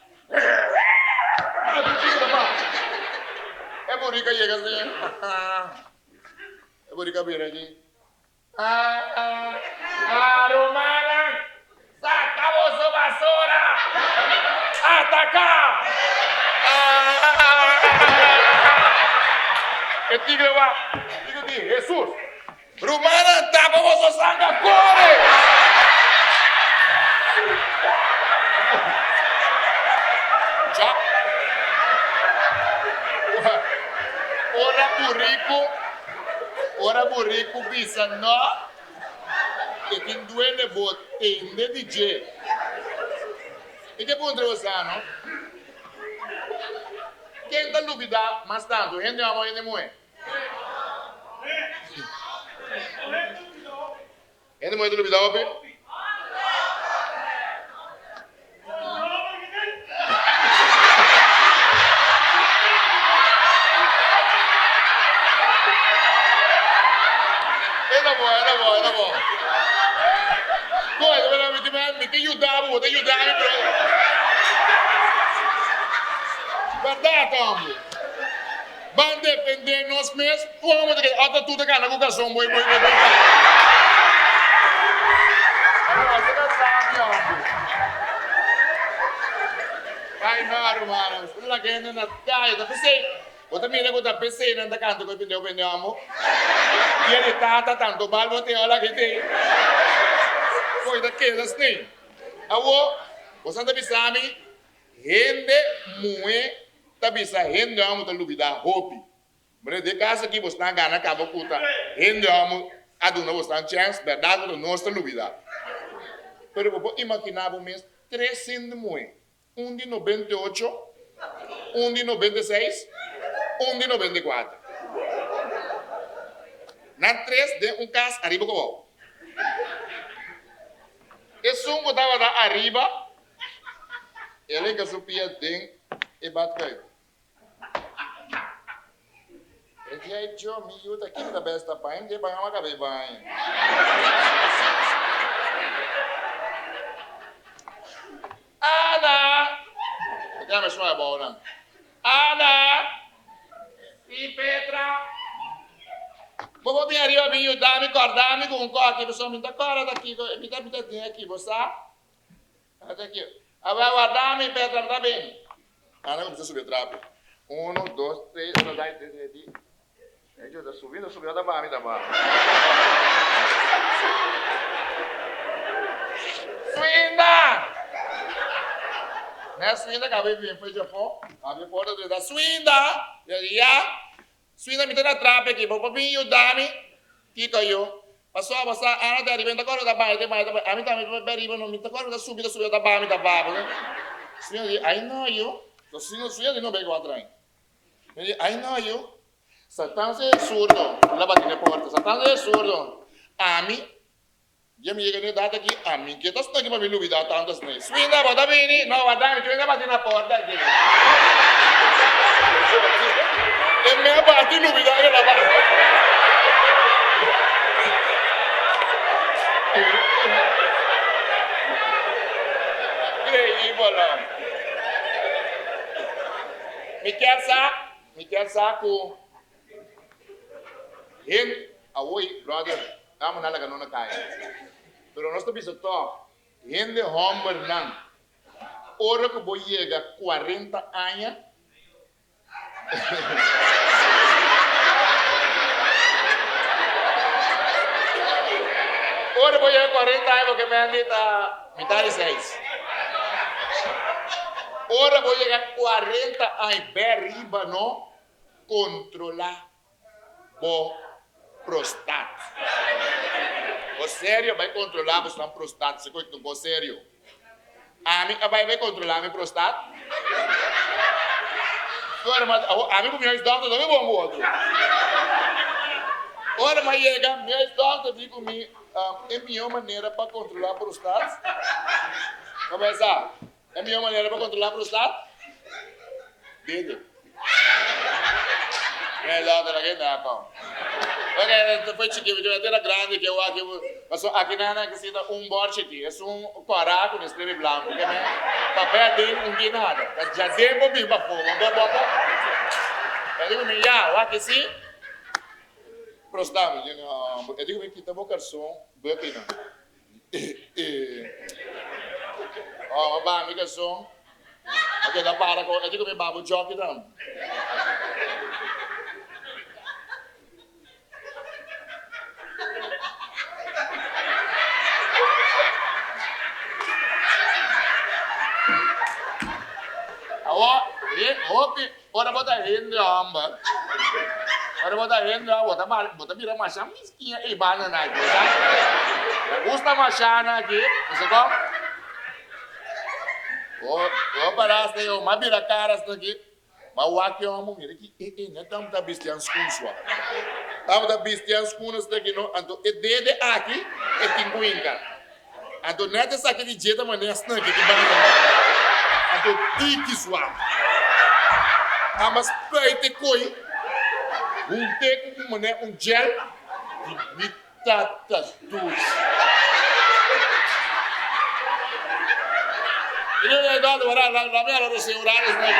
É burica chega assim. É burica vira aqui. Romana, saca vossa vassoura. Até cá! Que tigre lá! Digo de Jesus! Rumana, tapa você sanga, corre! Já! Ora buriku bisa no! E tem duende bote de DJ. E que bom você não? Quem tá dúvida, mas tanto, gente ama gente mulher. Gente mulher dúvida, ope? Era bom. Poi, mi ti aiutavo, però. Guardate, amo. Van defender nós mesmos, como que até tudo que na cocação, moi. Você não sabe, amo. Ai, não, mano. Lá que ainda na caia, tá pensei. Outra menina que tá pensei, não tá canto que pendeu, amo. E ele tá tanto mal, vou ter olha que tem. Foi daquele assim. Awo, você tá pensando, gente muito, tá pensando, gente amo tá duvida, hope. Mas de casa aqui você tá ganhando cabo puta. Gente amo, aduna você tá chance, verdade, não está duvida. Pero eu vou imaginar o mês 300 muito. Um de 98, um de 96, um de 94. Na 3 de caso arriba com o esse um botava da arriba, ele que subia dentro e bate. Ele aí eu me ajuda aqui da besta pai, de banho uma cabeça banho. Ana, já me chama bom não? Ana, e Petra. Vou vir arriba, me ajudar, me acordar, me com aqui, pessoal, me dá cara daqui, me dá aqui, você? Até aqui. Agora guardar, me Petra, tá bem? Ah, não precisa subir trapo. 1, 2, 3, não dá, tá subindo, da barra, Swinda! Né, Swinda, acabei de vir, foi de Japão, abri a porta da Swinda, Swinda me dá trapa aqui, vou vir ajudar-me, que caiu. Passou, ana da arriba, agora da barra, a mim também vai arriba, não me agora da subida da barra, da barra, né? Swinda diz, I know you, Swinda não pegou atrás. Ele diz, I know you, Satã é surdo, lá bate na porta, Satã é surdo. A mim, já me chega data aqui, a mim, que tá aqui para me duvidar tantas vezes. Swinda, bota bem, não, guarda-me, Swinda bate na porta aqui. E me bate duvidar que la bate. Incrível. Me quer saco. Hen, awoi, brother, tamo nalaga nona kaya. Pero nós estamos só, hen de homem não. Ora que vou chegar 40 anos. Ora vou chegar 40 anos porque me han dito metade de 6. Ora vou chegar 40 anos, bem riba, não? Controlar o prostate. O sério vai controlar o prostate, se coisa não sério. A mim vai controlar o prostate. A mim com minha estômago também bom outro. Ora mas chega, minha estômago digo me é a melhor maneira para controlar o prostate. Começar. É a melhor maneira para controlar o prostate? Dedo. É lá da gente não. Porque foi chiquinho, eu era grande que eu aqui, mas aqui não é que se dá borche aqui, é coraco com estrela branco, porque né, papel dele não nada, já deu para mim para fogo, eu digo me já, aqui sim, prostame, eu digo me kita bo garçom, bem não, mas me garçom, Ok, da para ko, edi ko may babu jockey dan. Ora bota hindi amba. Ora bota hindi, bota mira masha miskinha e banana aqui, tá? Gusta machana aqui, você com? Paraste eu, mas vira caras aqui. Mas o aqui é uma mulher que não estamos da bestian scunsua. Estamos da bestian skunas daqui no, então é dede aqui é tinguinga. Então nada essa aqui de jeito maneira snug que banana. Então tiki sua. Mas peite coi. Teco com um gel de batatas doces. Ele é dado para lá minha hora segurar né?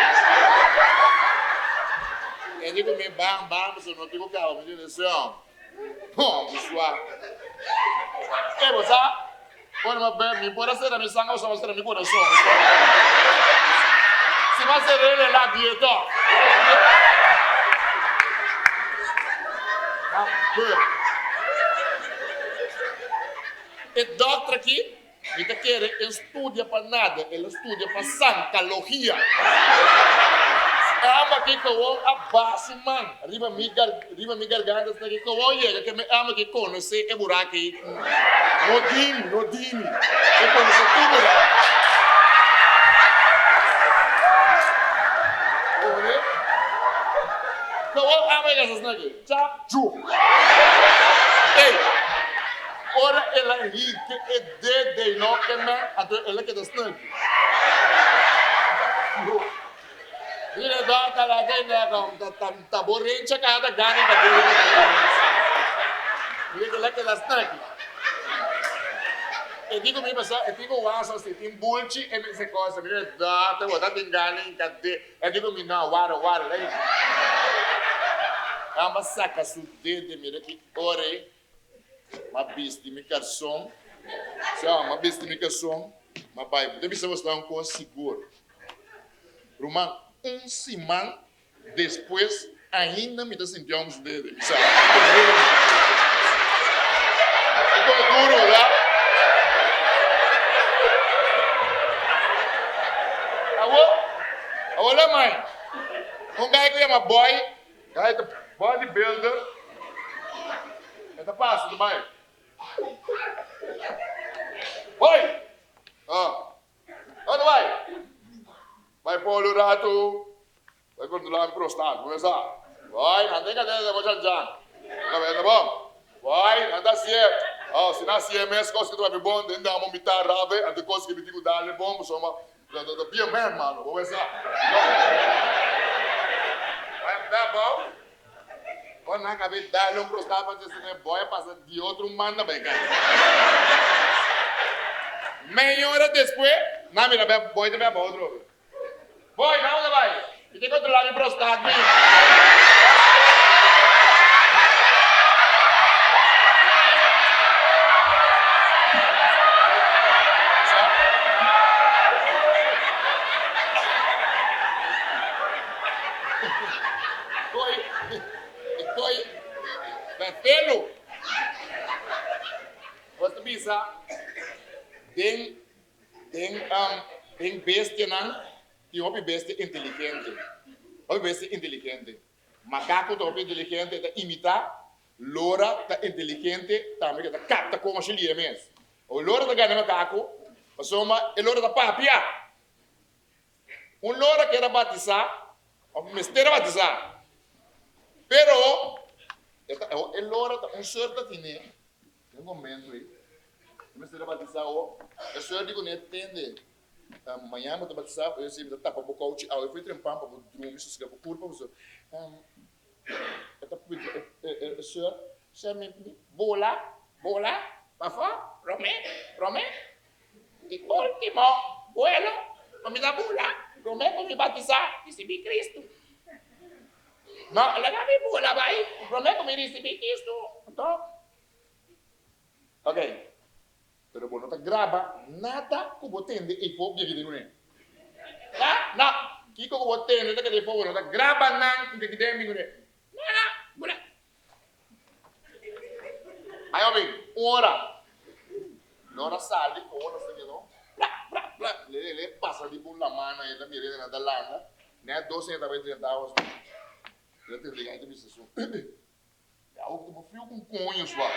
Eu digo me bam, mas eu não digo carro, me diz assim, bom, pessoal. Você, quando uma bem, me pode ser a minha sangue, ou só ser a minha coração. Se você ele lá dieta. E doutor aqui, ele quer estudia para nada, ele estudia para sancalogia. Ama aqui que eu abaixo, man. Riba mi garganta, que eu chega, que me ama que conhece é buraco aí. No dimi. Eu conheço tudo buraco. Olha. Que eu ama essas aqui. Tchau, tchu. Ei. Ora ela ri que é de não que me, até ela que está Ele dá talaga ainda com taborinha cada ganha da dele. Ele lá que das tanque. Eu digo me passar, eu digo wasa se tem bulchi e me se coisa, me dá, tá botar tem ganha cadê? Eu digo me não, wara lá. É uma saca su de me aqui ore. Uma besta de micação. Se é uma besta de micação, mas vai, deve ser você um com seguro. Romano semana depois ainda me dá sentindo dele. Sabe? Ficou duro lá. Olha mãe. Cara que chama boy bodybuilder. Esta passa do bairro. Oi! Onde vai? Vai pôr o rato, vai controlar o prostado, começar. Vai, não tem cadeira, vou jantar. Tá bom? Vai, anda assim. Se não assim é mesmo, coisa que tu vai bom, dentro da vomitar rave, até coisa que me digo dar bom, só da pia mesmo, mano, vou começar. Vai, tá bom? Quando não acabei de dar um prostado para dizer que boia passa de outro manda bem, cara. Meia hora depois, não me dá boi também é bom outro. Boy, não, onde vai? E tem que controlar o prostado, mesmo. Pelo. Você pensa, tem bestia não? E houve bestia inteligente. Houve bestia inteligente. Macaco tá inteligente, tá imitar. Loura tá inteligente, também tá capta como a chilia mesmo. O loura tá ganhando macaco, mas soma, e loura tá papia. Loura que era batizar, o mestre era batizar. Pero e loura tá certo tinha. Tem momento aí. O mestre era batizar o, eu só digo não entende. Amanhã eu tô batizar, eu sempre tá para boca out, eu fui trempar para o drum, isso que é curva, você. Eu senhor, você me bola, para fora, Romé. E último, bueno, me dá bola, Romé para me batizar, recebi Cristo. Não, ela me bola, vai, Romé para me receber Cristo. Então, ok. Pero bueno, não grava nada como tende e for que não é. Na, kiko ko bote, no, que depois no, graba nang, que tem mingo ne. Mula. Aí eu bem, hora. Na hora sali, hora se no. Le passa di por la mano e da mirena na dalana, né? 200 centavos. Eu te ligar de isso. É algo que frio com conho, sua.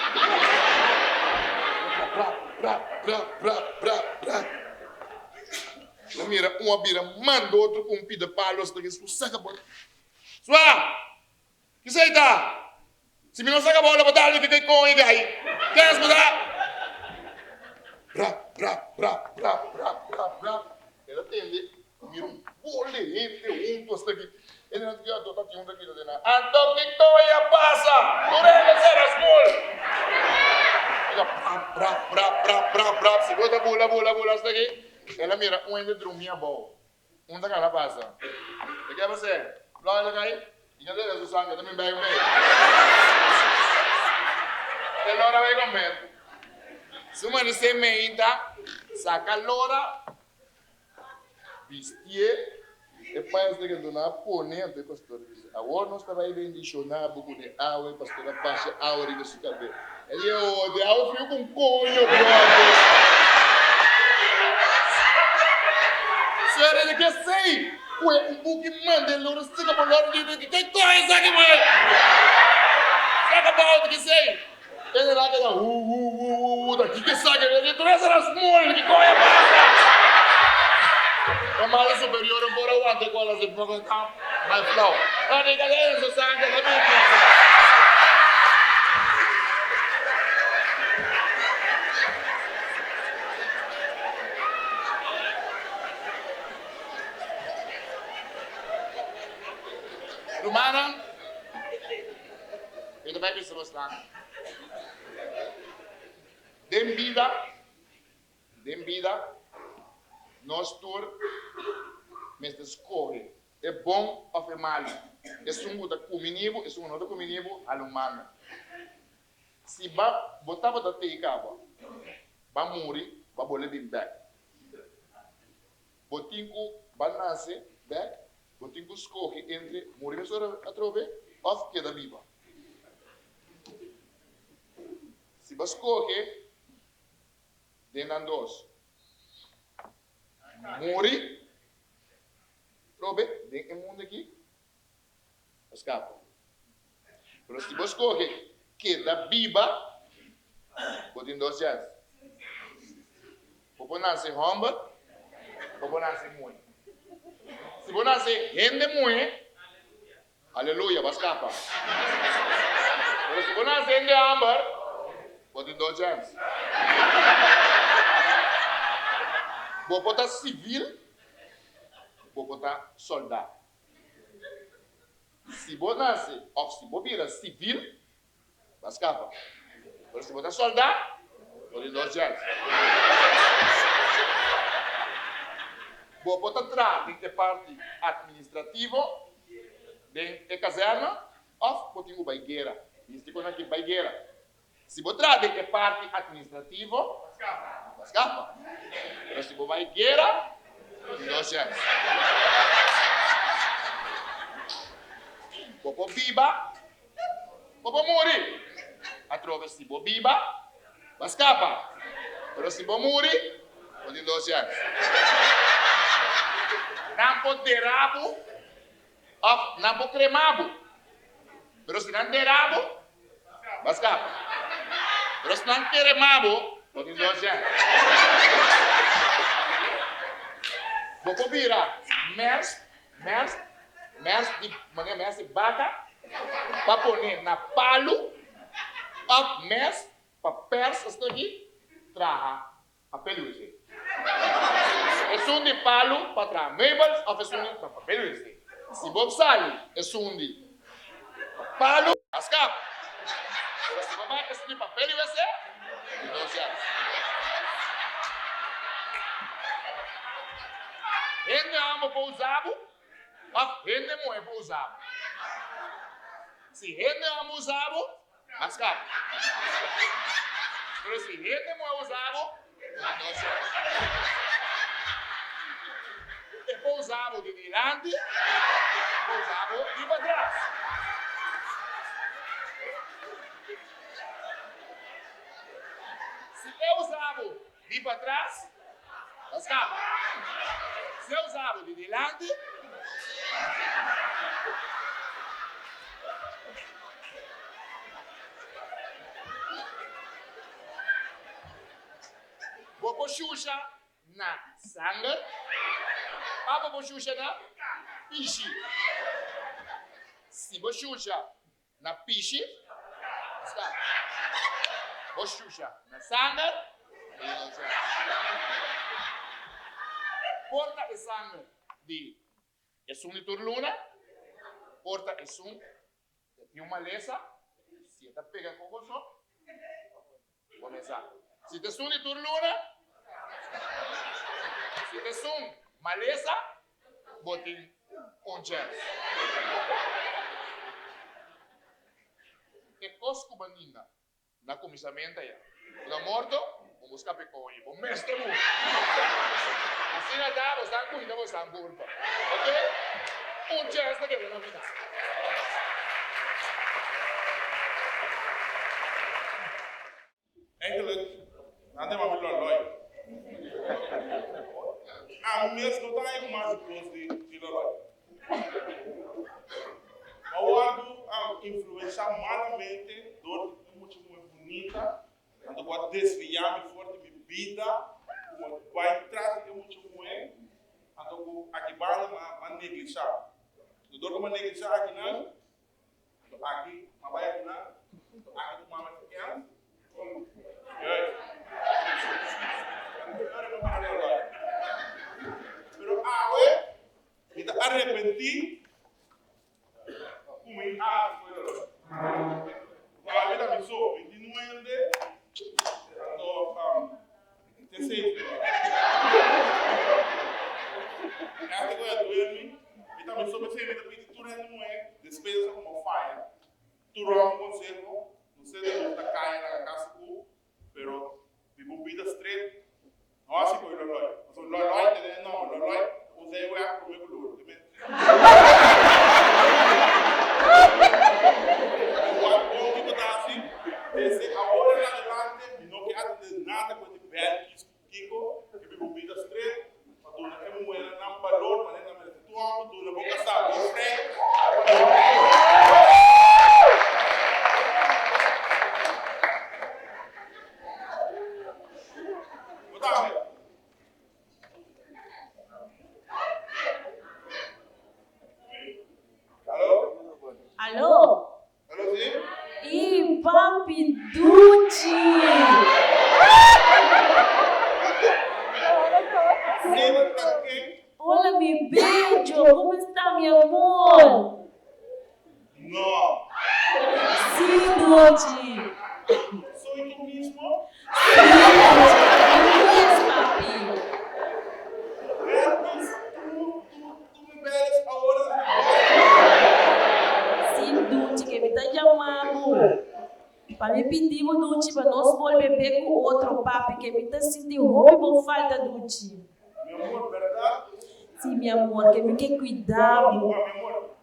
La mira, uma bira manda outro com pida palos daqui, saca bola. Sua! Que sei tá? Se me não saca bola, botar ali que tem conho aí. Quer mudar? Ela atende, mira um bole, entre um, aqui. Ele não tinha dota, tinha um daqui, né? Anto que toia passa, por ele ser azul. Ela, segura bula, isso daqui. Ela mira, um ainda drumia bom. Um da cara passa. O que é você? Loja cai, e já tem o sangue, também vai comer. Ela ora vai comer. Se uma de semeita, saca lora, vestir, e faz de que dona pone ante pastor. Agora nós estava aí bendicionar buco de água, pastor baixa água e isso também. Ele é de água frio com conho, brother. Senhor, ele quer sei. Ué, um buco manda lora, siga por lora de que coisa saca mãe. Saca balde que sei. Ele lá que dá daqui que saca, ele trouxe as molhas, que coisa passa. A mala superior embora o ante com elas em pouco tempo, mais flow. A decadência sangue da minha. Rumana, ele vai ver se você lá. Dem vida, nós todos, mas escolhe. É bom ou é mal? É um da comigo, é um outro comigo, a humana. Se botar para ter cabo, vai morrer, vai bolir de back. Botinho vai nascer back, botinho escolhe entre morrer a trove ou queda viva. Se você escolhe Denan dos. Morri. Trobe, den em mundo aqui. Escapa. Pero se você corre, queda viva, botem 2 chances. Vou nascer homem, vou nascer mãe. Se vou nascer gente mãe, aleluia, vai escapar. Pero se vou nascer gente homem, botem 2 chances. Vou botar civil, vou botar soldado. Se vou nascer, ou se vou virar civil, vai escapar. Mas se botar soldado, vou ter 2 chances. Vou botar atrás de parte administrativa, de caserna, ou vou ter uma baigueira. Isso é aqui baigueira. Se botar de parte administrativa, vai escapar. Mas se vai guerra, não chance. Vou viva, vou morrer. Através se vou viva, vai escapar. Mas se vou morrer, vou ter 2 chances. Não pode derrabo, não pode cremabo. Mas se não derrabo, vai escapar. Mas se não cremabo, vou ter 2 chances. Vou virar mers de maneira mers de vaca, para pôr na palo, up mers, para pers, isso aqui, traha, a peluche. É um de palo, para traha mebels, ou é um de para peluche. Se vou sair, é um de palo, escapa. Se vou mais, é um de para peluche, não se Gente ama para usar, gente não é para usar. Se gente ama usar, mas cá. Mas se gente não é usar, não sei. pousava de diante, pousava de para trás. Se eu usava de para trás, lascava. Se eu usava de diante, vou pôr Xuxa na sangue, vou pôr Xuxa na piche. Se vou Xuxa na piche, está. Vou Xuxa na sangue, porta e sangue de de turluna, porta e sun de uma lesa, se está pegando com você, começar. Se te sun de turluna, se te sun maleza, botem chance. Que cosco banina na comissamento aí. Na morto, vamos buscar pecoe, vamos mestre mu. Assim não dá, você está cuidando, você está culpa. Ok? Chance que vem final. Eigenlijk, até uma melhor lói. Mês não está aí mais depois de lói. O lado influencia malamente, dor muito bonita, ando pode desviar me forte minha vida, como vai trazer muito ruim, ando aqui vai uma negligenciar. Do dor como negligenciar aqui não, aqui, mas vai aqui não, aqui tu mama pequena. Pero agora, me arrependi. Como a vida me soube, continuando, te sei. Até que eu dormi, e também soube se ele pediu tudo não é despesa como falha. Tu não consigo, não sei de onde cai na casa pero vivo vida straight. Não assim que eu lolói. Mas o lolói, não, o lolói, usei o erro comigo duro. Desde agora em adelante, não quero ter nada com o velho Kiko, que vive vida straight, mas tu não é mulher, não valor, mas não é tua, tu não boca sabe, straight. Alô? Alô, sim? Ih, papi Dutti! Olha, meu beijo, como está, meu amor? Não. Sim, Dutti. Sou eu mesmo? Sim, papi. Tu me veres agora. Sim, Dutti, que me está chamando. Para me pedir, Dutti, para nós voltar beber com outro papi, que me está sentindo roupa por falta, Dutti. Meu amor, verdade? Sim, meu amor, que me quer cuidar. Meu amor,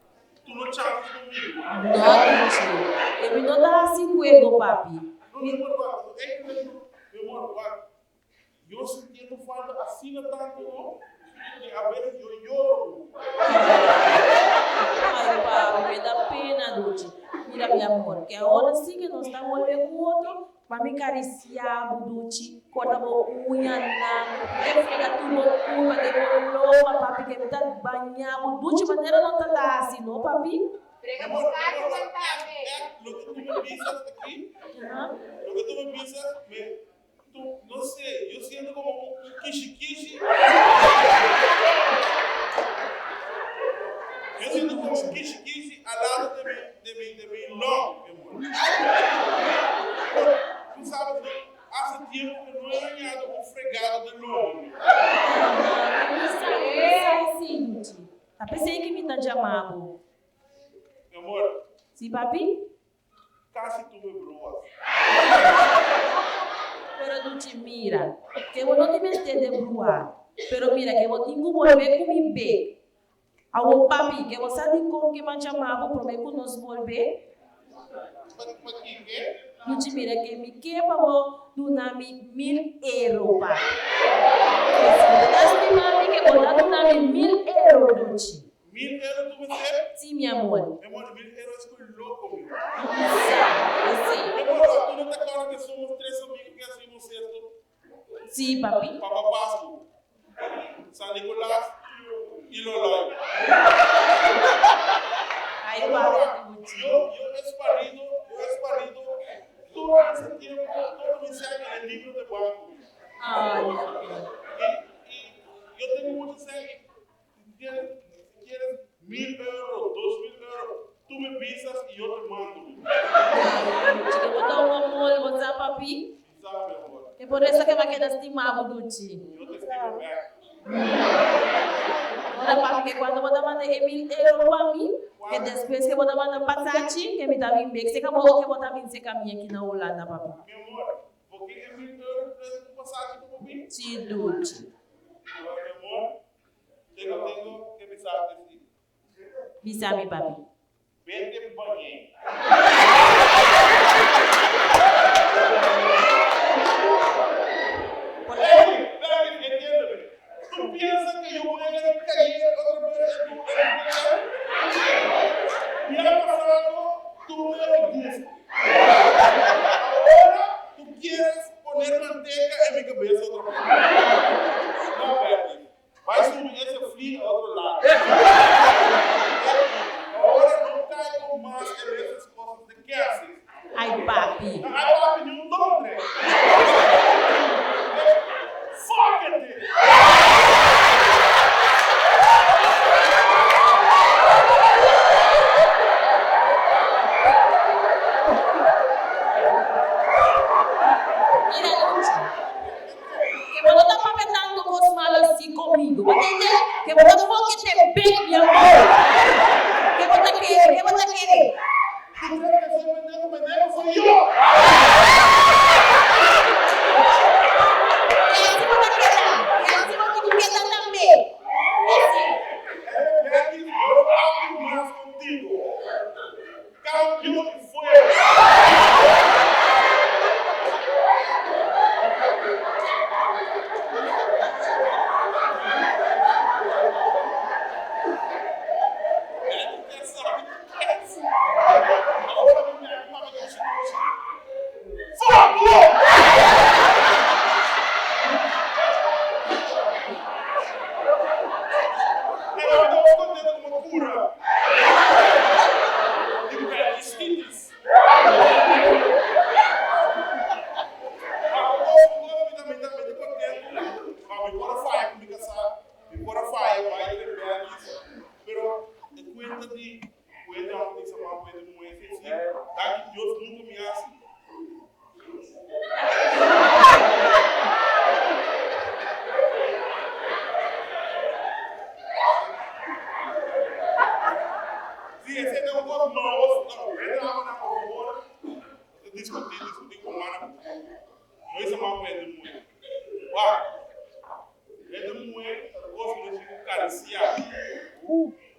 tu não chamas comigo. Não, Dutti. Que me não dá assim com ego, papi. Meu amor, eu sentindo falta assim tanto, não? Que a vezes eu choro. Ai, papi, me dá pena, Dutti. Mira, meu amor, que agora sim que nós estamos voltando com outro, para me acariciar, Dutti, corta a unha, não, pega tudo culpa, devolva, papi, que me está banhando, Dutti, maneira não está assim, não, papi? Meu amor, lo que tu me pisas aqui, lo que tu me pisas, tu, não sei, eu sinto como kishi-kishi. Eu sinto como kishi-kishi ao lado de meu long, meu amor. Tu sabes, há tempo que não é ganhado um fregado de long. Sai sim, Dutti. Tá pensando que me está chamando? Meu amor. Sim, papi? Casi tu me broas. Pero Dutti, mira, que eu não te meter de bruar. Pero mira, que eu tenho que volver com meu bem. A o papi, que você sabe como que me chamava para me nos volver? Não te mira que me quebra do nome 1.000 €, pai. Se papi que botar do nome 1.000 €, Duchi. 1.000 € tu me ser? Sim, meu amor. Mi amor, 1.000 € es muy loco, mi amor. Sim. Mi amor, tú no te acuerdas que somos 3 amigos que hacemos esto. Sim, papi. Papá Pascu, San Nicolás y Loloy. Aí, papi, Duchi. Yo he esparido todo ese tiempo, todo mi sangre en el libro de banco. Ai, meu amor. Y yo tengo mucho sangre. Si quieres 1.000 €, 2.000 €, tú me pisas y yo te mando. Duchi, que botar um amor, você, papi? ¿Sabes, mi amor? Que por isso que vai querer estimar, Duchi. Yo te estimo back. Agora, papi, que quando você manda 1.000 € para mim, que depois que você manda passagem, que me dá bem bem, que você acabou que você vem ser caminho aqui na Holanda, papi. Mi amor, ¿por qué 1.000 € es un pasaje para mí? Sim, Duchi. Ahora, mi amor, tengo que besarte, sí. Me sabe, papi. Vete banheiro. Entiéndeme. ¿Tú piensas que yo voy a caer otra vez en tu vida? Me ha pasado, tú me lo dices. Ahora tú quieres poner manteca en mi cabeza otra vez. No, Betty. Vai subir ese frío a otro lado. Ahora no caigo más en esas cosas. ¿De qué haces? Ai, papi. Ay, papi, ni un dónde. Fóquete. Mira, Duchi. Que você tá pavetando com os malos assim comigo. Você entende? Que você não vai querer bem, meu amor. Que você quer? Que você quer? ¿Tú crees que soy pendejo? Pendejo soy yo. E assim você quer? E assim você quer também? Betty, yo no hablo más contigo. Cambio y fuego. Betty, ¿qué sabes? Ahora me llama a ver si ¡fuego! Pero no estoy contento como cura. Digo, Betty, stitis. Pero cuéntate, cuéntate, esa mamá puede no es así. Que Dios nunca me hace. Sí, ese tengo cosas nuevas. No, vete a una por favor. Discutir con Mana. No esa mamá puede no es. Wow. Vete muy cosa que eu carecia.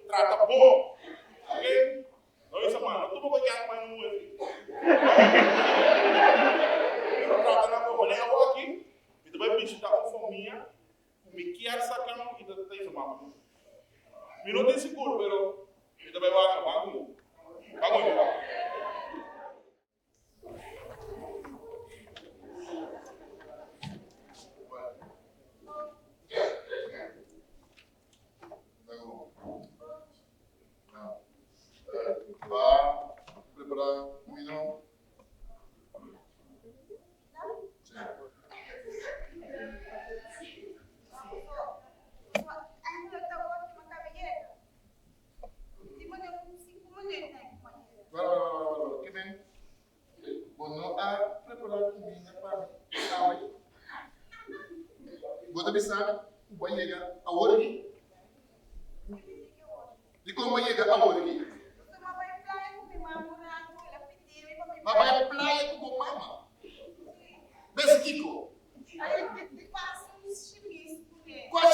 Trata bom. Ok? Não essa mano, tu vai ganhar mais um aqui. Eu trata na boa, né? Eu aqui, e tu vai visitar com fominha, me quer sacar no que tu tem mano. Me não tem seguro, pero e tu vai acabar com. Vamos lá. Va preparar comida. ¿Qué ven? Bueno, a preparar comida para mí. Você me sabe, vai chegar a hora aqui. E como vai chegar a hora aqui? Mas vai à praia com mama. Bem, Kiko. Qual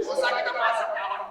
Cosa que pasa?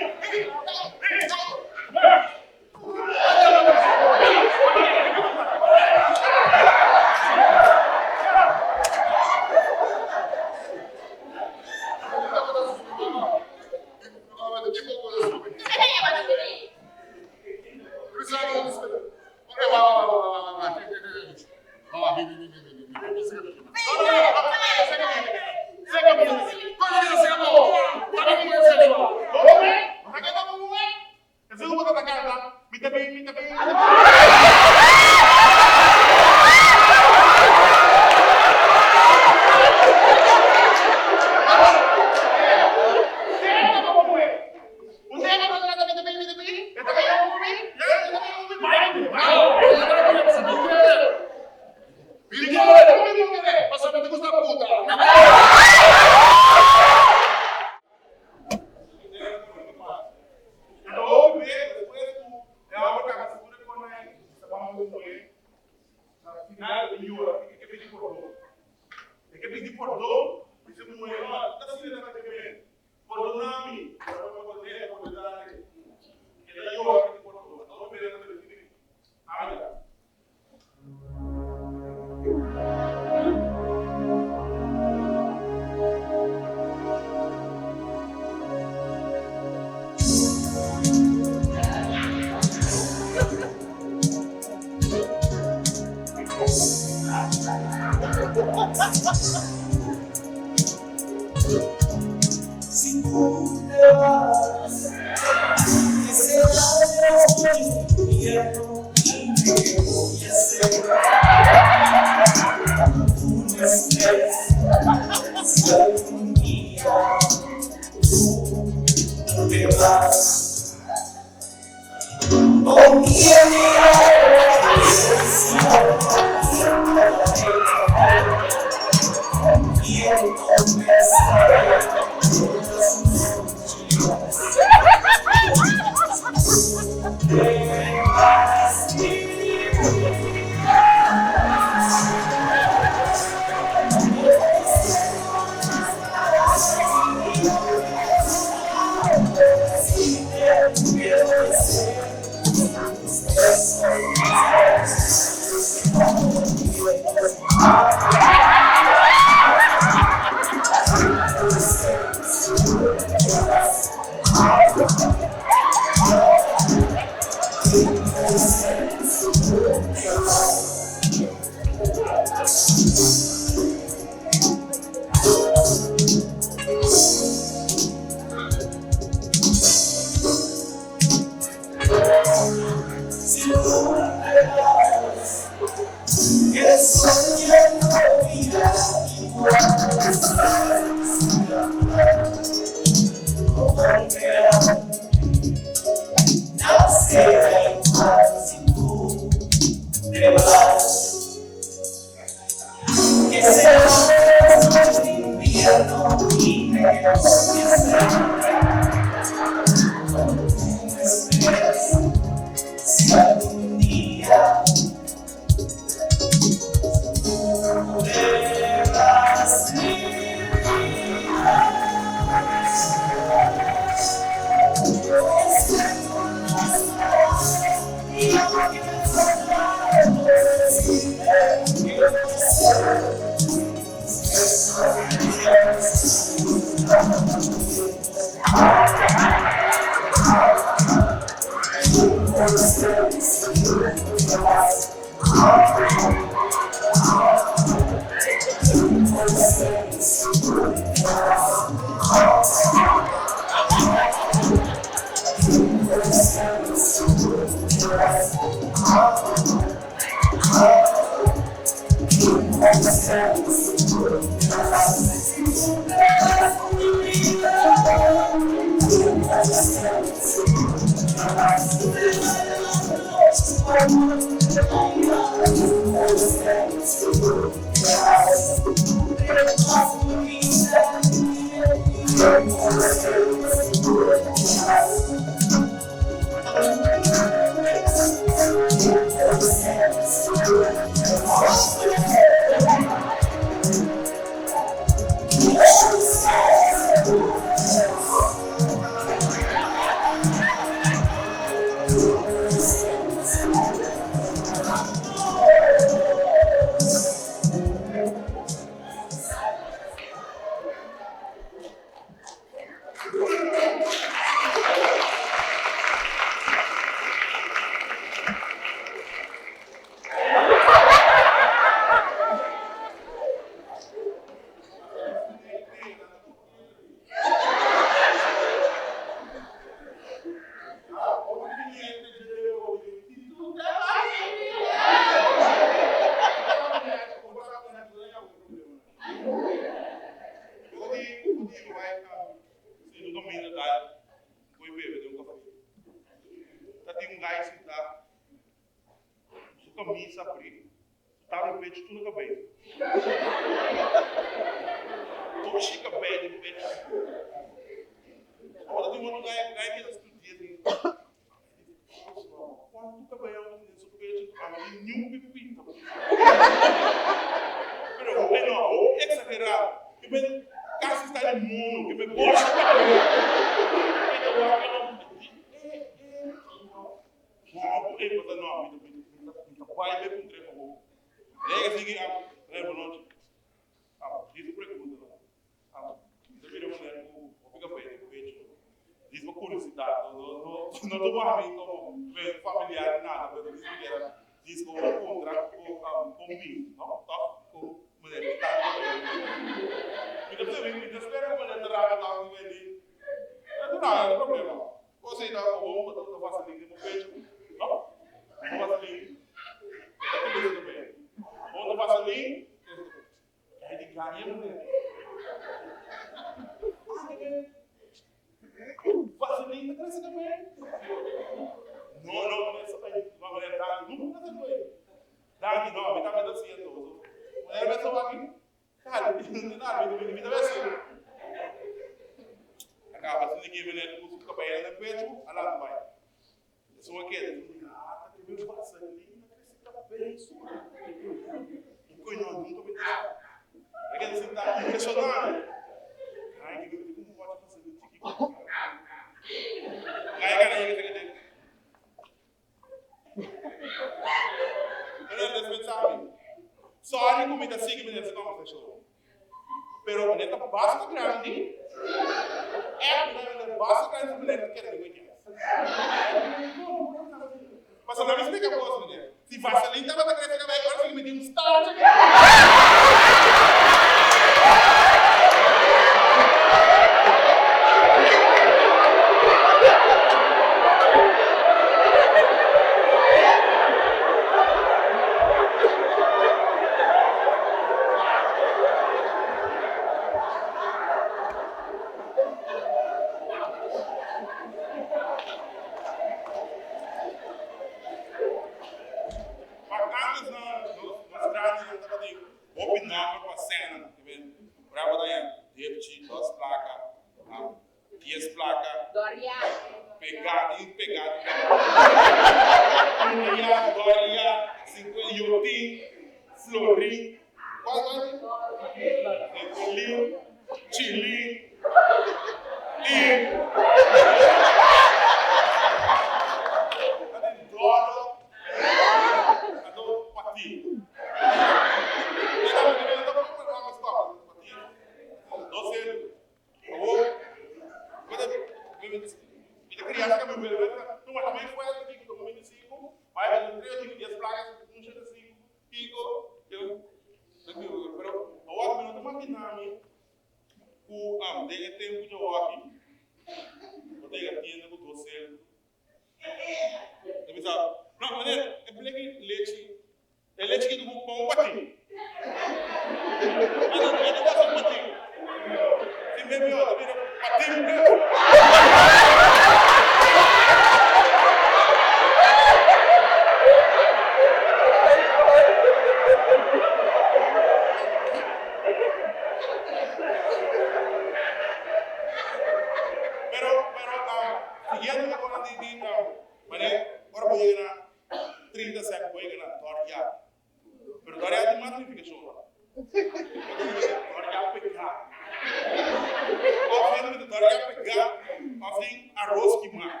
Assim, arroz queimado.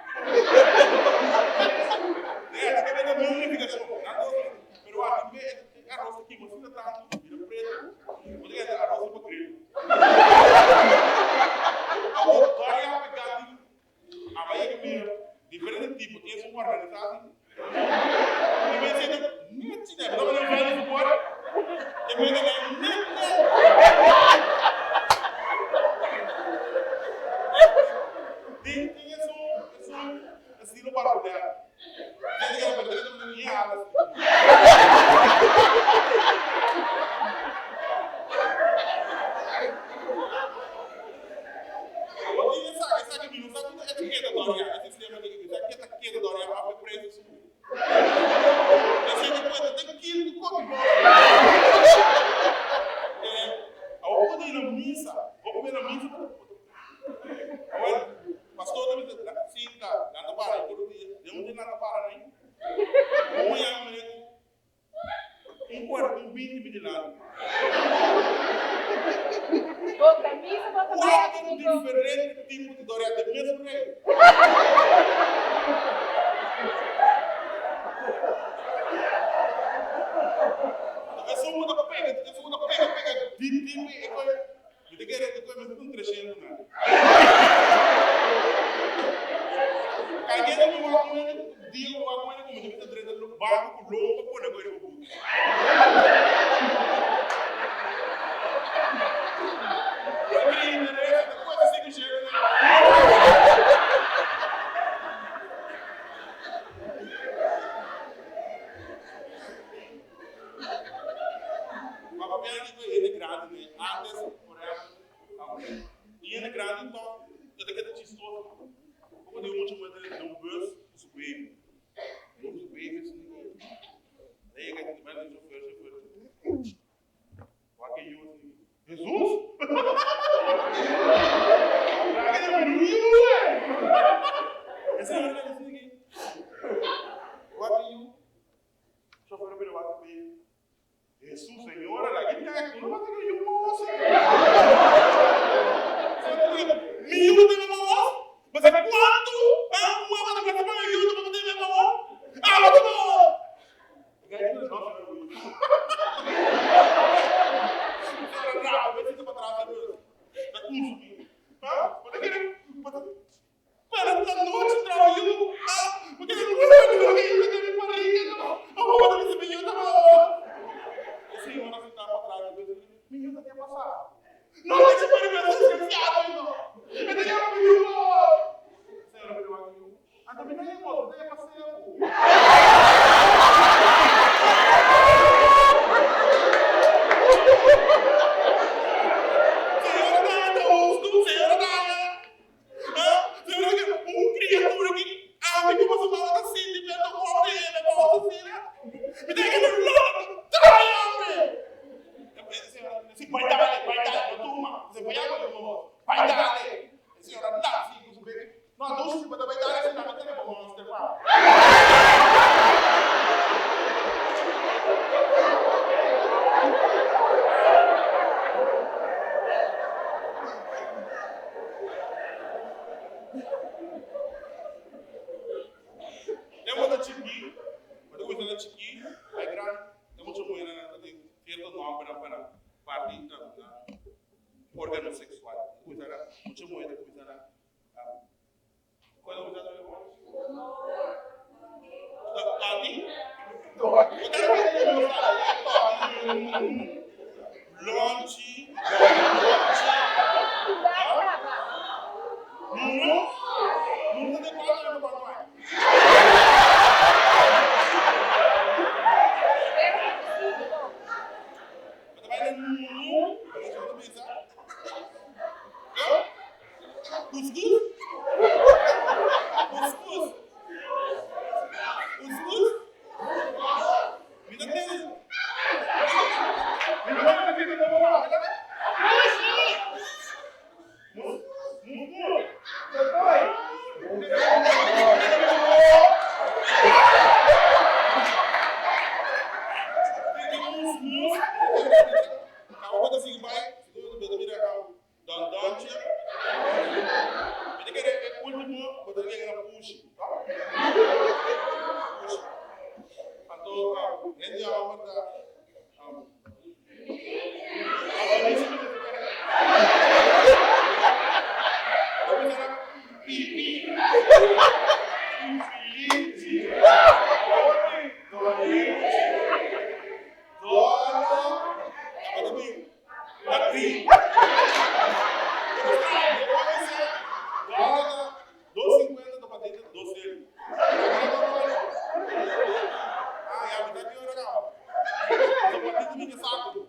Pero aqui é arroz aqui, mas ainda tá vira preto. Onde é arroz para grilo? A outra é pegar a Bahia que diferente tipo, tem uma organização. E me diz, não tinha, não me lembro do bora. E me diz, tem esse estilo para poder. Tem que aprender a minha diferente tipo de Doria de mesmo rei. Essa muda pega de tipo e coisa. Eu te quero que eu me crescendo, né? Alguém não vai digo uma coisa como de vida direita do barco louco por negócio do bucho. tri. Agora, 2,50 da patente, 12 dele. Ah, e a vida aqui é legal. A patente me saco.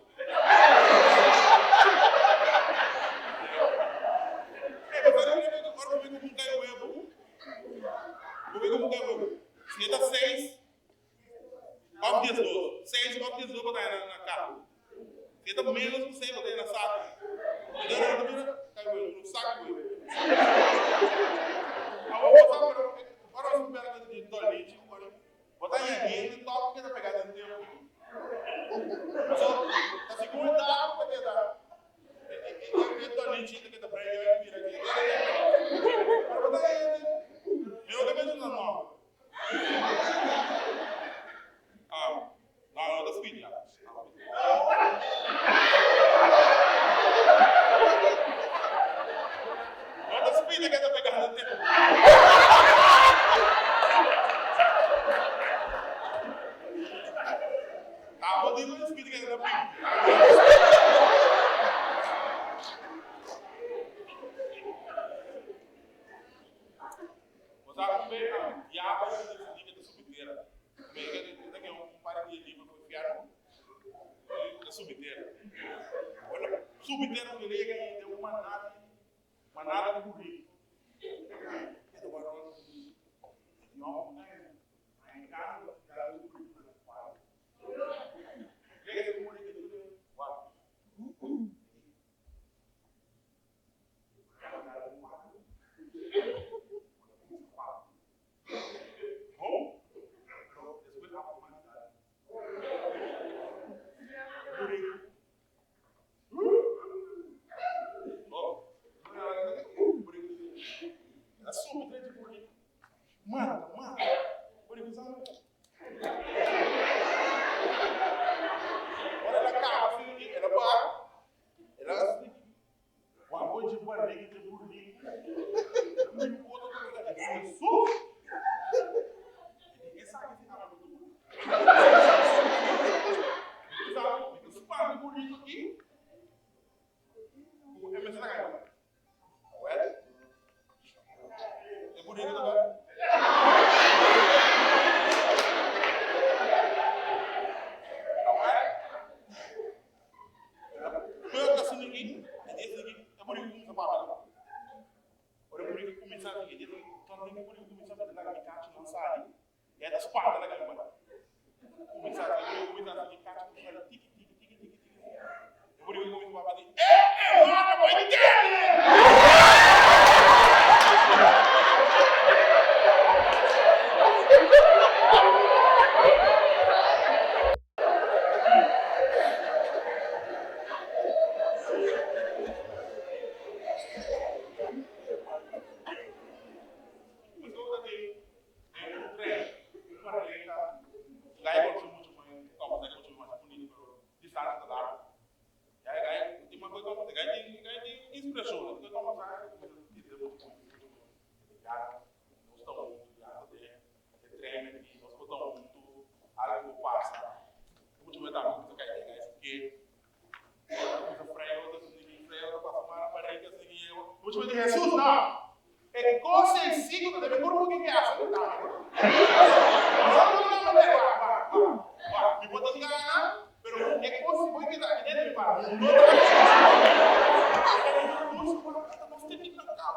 Se dá 6, 9 dias 12. 6, 9 dias 12 botar aí na carro. Se dá menos que 6, botar aí na saco. No saco. Agora vamos botar de dolite. Botar em rede, toca que tá pegada no tempo. A segunda dá, porque dá. É dolite que tá pra ele vir aqui. Botar aí. Eu também não normal. Não, das filhas. Não das filhas que tá pegando no tempo. Tá, vou dizer das filhas que tá pegando. Vamos ver a diabo da liga da subiteira. Daqui a um par de livros foi enfiado da subiteira. Olha, subiteira não liga e deu uma nada de burrico. Esse barulho não é em casa da luz do burrico. Esse burrico tudo uau. Mata. Buricuzão. Olha ela acaba, filho. Ela vai. Ela uma boa de barriga de burrico. Não outro lugar. Ela sofre. Essa aqui fica muito boa. Esse par de burrico aqui. É mesmo na cara. Ué? É burrico agora. Jesus não. É consensível que deve por que é essa. Não, me botou enganar, pero é consensível que dá dentro de para. Nós temos que cantar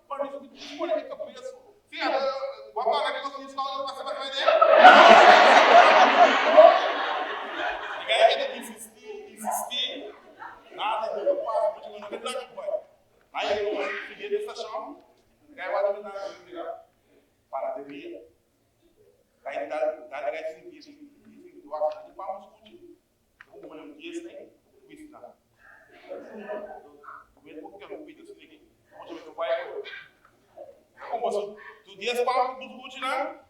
para isso que escolher que cabeça. Sim, agora que nós temos que fazer para fazer. Insistir. Nada de preocupar, porque não tem nada que vai. Aí eu cheguei nessa estação, vai dominar para a devia. Aí dá esse do ato de palmas escute. Eu vou um dia sem visitar. Primeiro porque eu não pedi isso aqui. Onde eu vai? Como tu dias palmas do escute lá?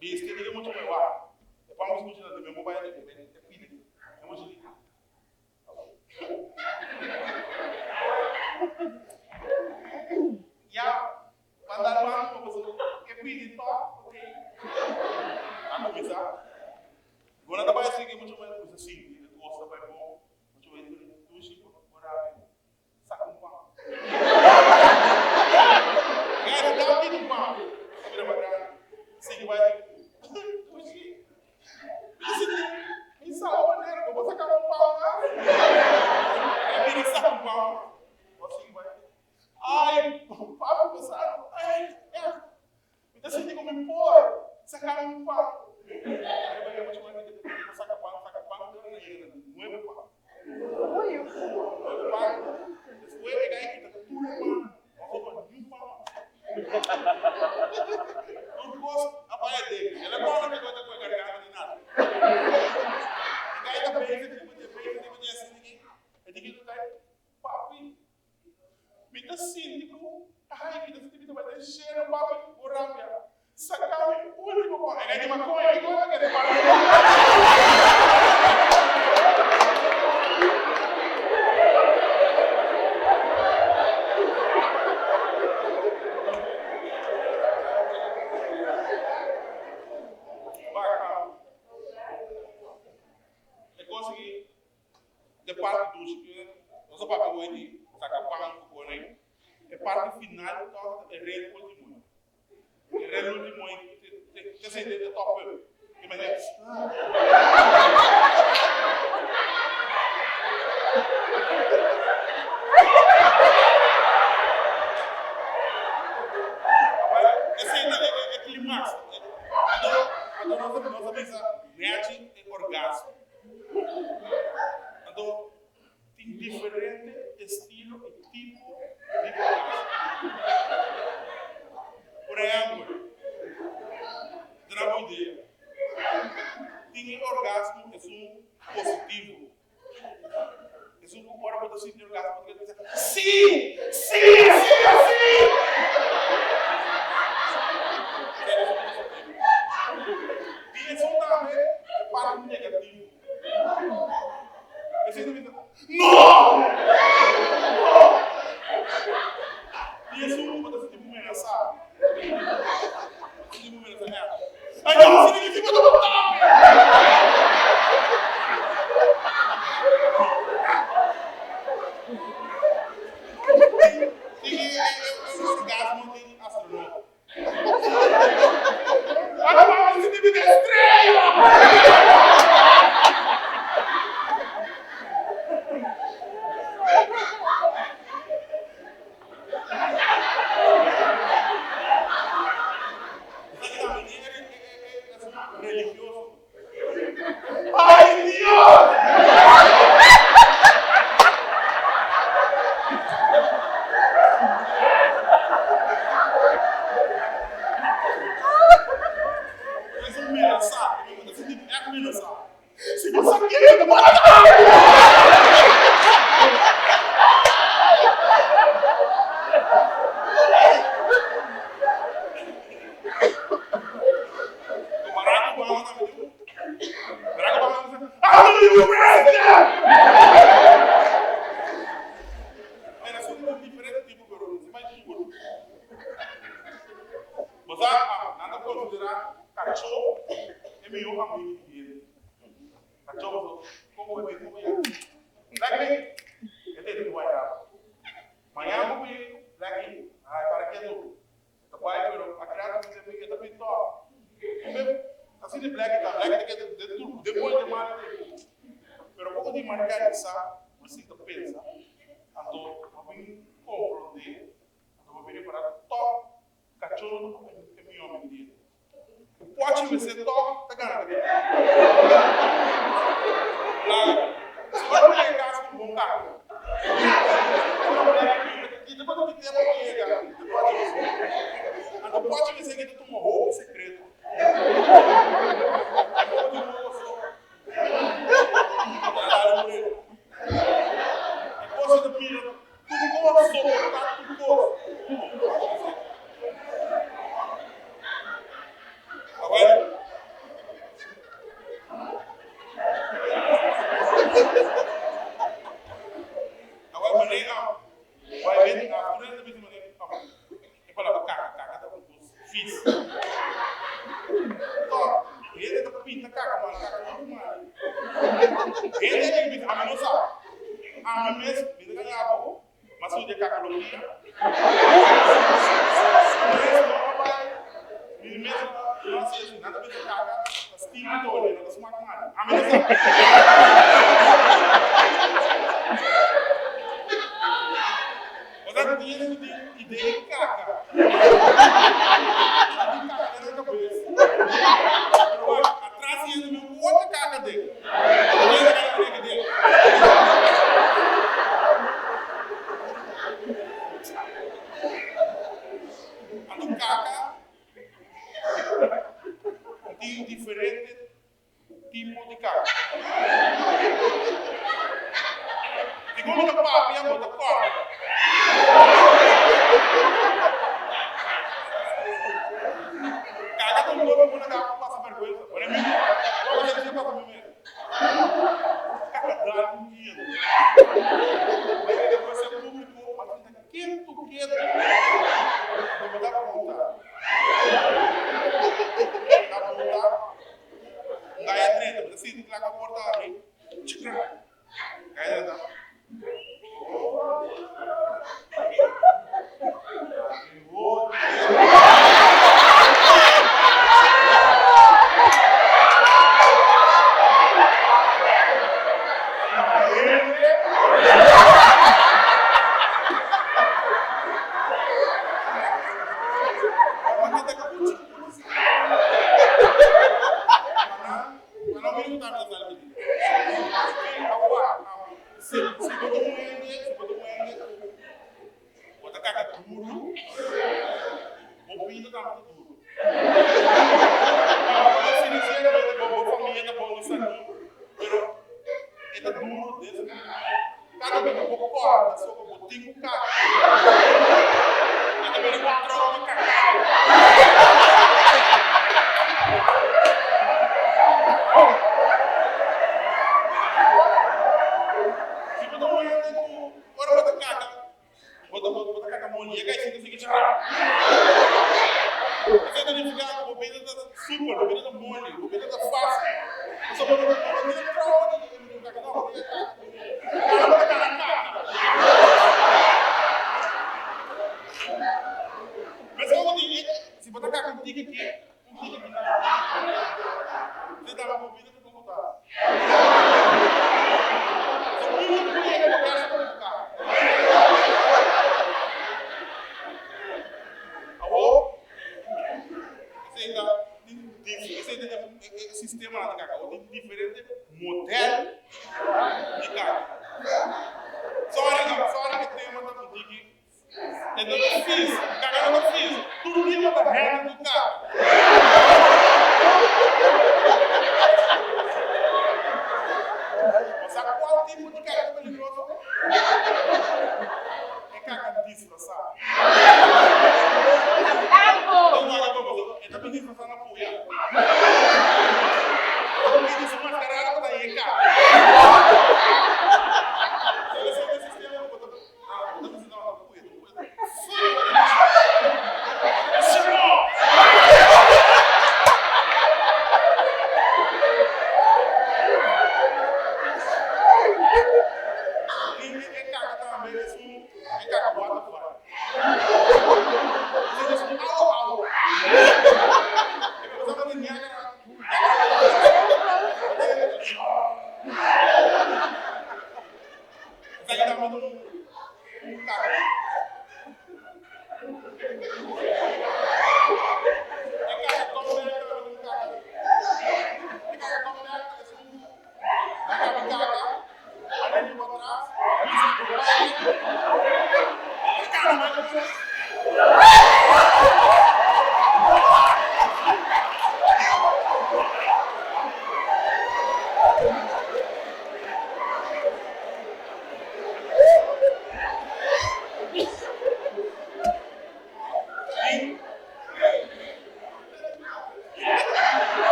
Diz que diga muito meu ar. É palmas escute lá, meu mobile é pide. É muito ya mandar mano para você que pede só ok a começar agora tá vai seguir muito mais coisa assim gosta vai bom muito mais do chico agora evita síndico, evita síndico, vai ter cheiro, papo, o rápia. Sacame, o único coisa. É de maconha, que coisa que é de eu consegui, de parte dos que nós vamos para hoje, sacar pão com o é parte final, é rei último. É rei último, que se deve top. Imagina. Esse é climax. Nós pensa reage e orgasmo. Então, tem diferente estilo e tipo de orgasmo. Por exemplo, dá uma boa ideia. Tem orgasmo é positivo. É um corpo que sentir orgasmo porque ele pensa, sim, sim, sim, sim. E isso também é parte negativo. Você pensa, não! E isso é uma das tipo ameaçado. Tipo ameaçado. Ai, não, significa do top! E o orgasmo tem astronauta. Agora você deve ter estrela! Religioso. Ai, Deus! Mas ameaçar, você tem que ameaçar. Se você quer, nada considerar cachorro é meu amigo dele. Cachorro, como é? Daqui, eu tenho que guardar. Amanhã eu vou daqui, para que eu pai, a criança me diz que também tô. Assim de black, que de tudo, depois de mal, pero pouco de marcar essa, você que pensa, então, vou vir compreender, vou vir para top, cachorro é meu homem dele. Pode ser top, tá ganhando. Se você não é casa com bom carro, e depois do que tempo chega, então pode dizer que tu tomou roubo segredo. Depois do milho, tu gosto, tá? Tu gosto. Agora, maneira, vai ver a durante a maneira, é para caca, tá com fiz. Então, ele tá pinta caca, mas caca não mais. Ele é que a mim sabe. A mim mesmo, me ganhava, mas o de caca não ia. Ele mesmo, não sei assim, nada de caca, mas tinha todo, não se mata mais. A mim sabe. Mas tinha ideia de caca. De caca na cabeça. Atrás tinha meu outra caca dele. A do caca tem diferente tipo de caca. Segundo o papo, e a outra corda. fugindo. Aí depois você publicou, mas fica quieto. Vou dar conta. Daí é treta, mas assim, lá com a porta abre. Aí ela dá. Sistema lá de cacau, tem diferente modelo de cacau. Só hora que tem uma da boutique, é difícil, cacau não difícil, tudo liga da regra do cacau. Mas sabe qual tipo de cacau peligroso? É cacau disfarçado. É também disfarçado na poeira. Isso é mascarado da EK. Esse é o sistema.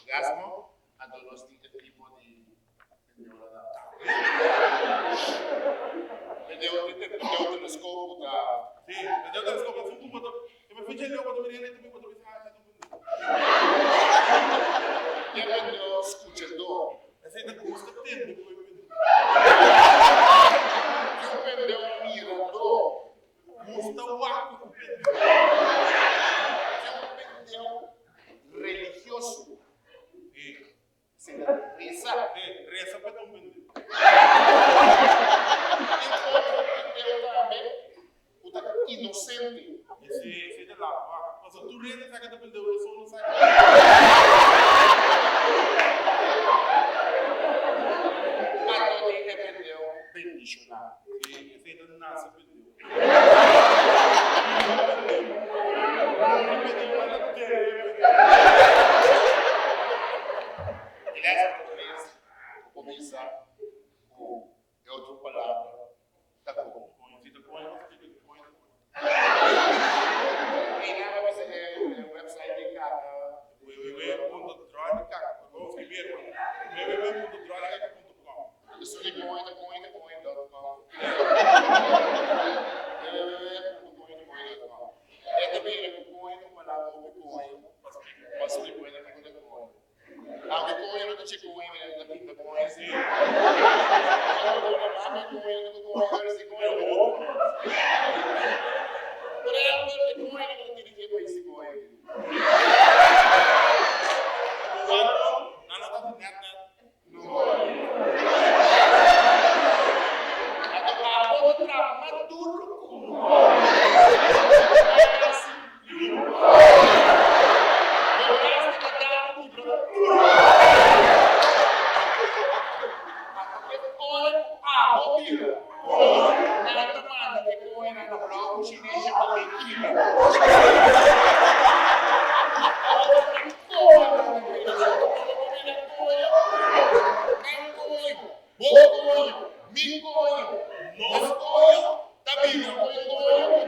Gasmo a dolor di tipo di puta. Sì, eu te descobri, sunt tu quando eu me fiz ali quando me rende tu quando me sai tu. E aprendeu escutando. Essa ainda custa tempo depois eu E aprendeu mirador. custa o arco. E aprendeu religioso. E Se reza. reza para não vender. Eu também, puta, inocente. Esse de lá, mas tu rende sabe que dependeu eu só não sabe. Mas ele aprendeu bendicionar. E esse ainda não nasce perdeu. Aliás, português, vou começar com outra palavra. Tá bom. E nada mais é o website de cada. Isso de coin.com. www.coin.com. É também é coin, uma palavra coin. Posso me coin aqui com coin. Ah, o coin não te coin, mas da pinta coin assim. Eu vou levar com coin, esse coin é bom. Por exemplo, o coin não tem que ver esse coin. Miconho, nosso conho, tá vindo, conho.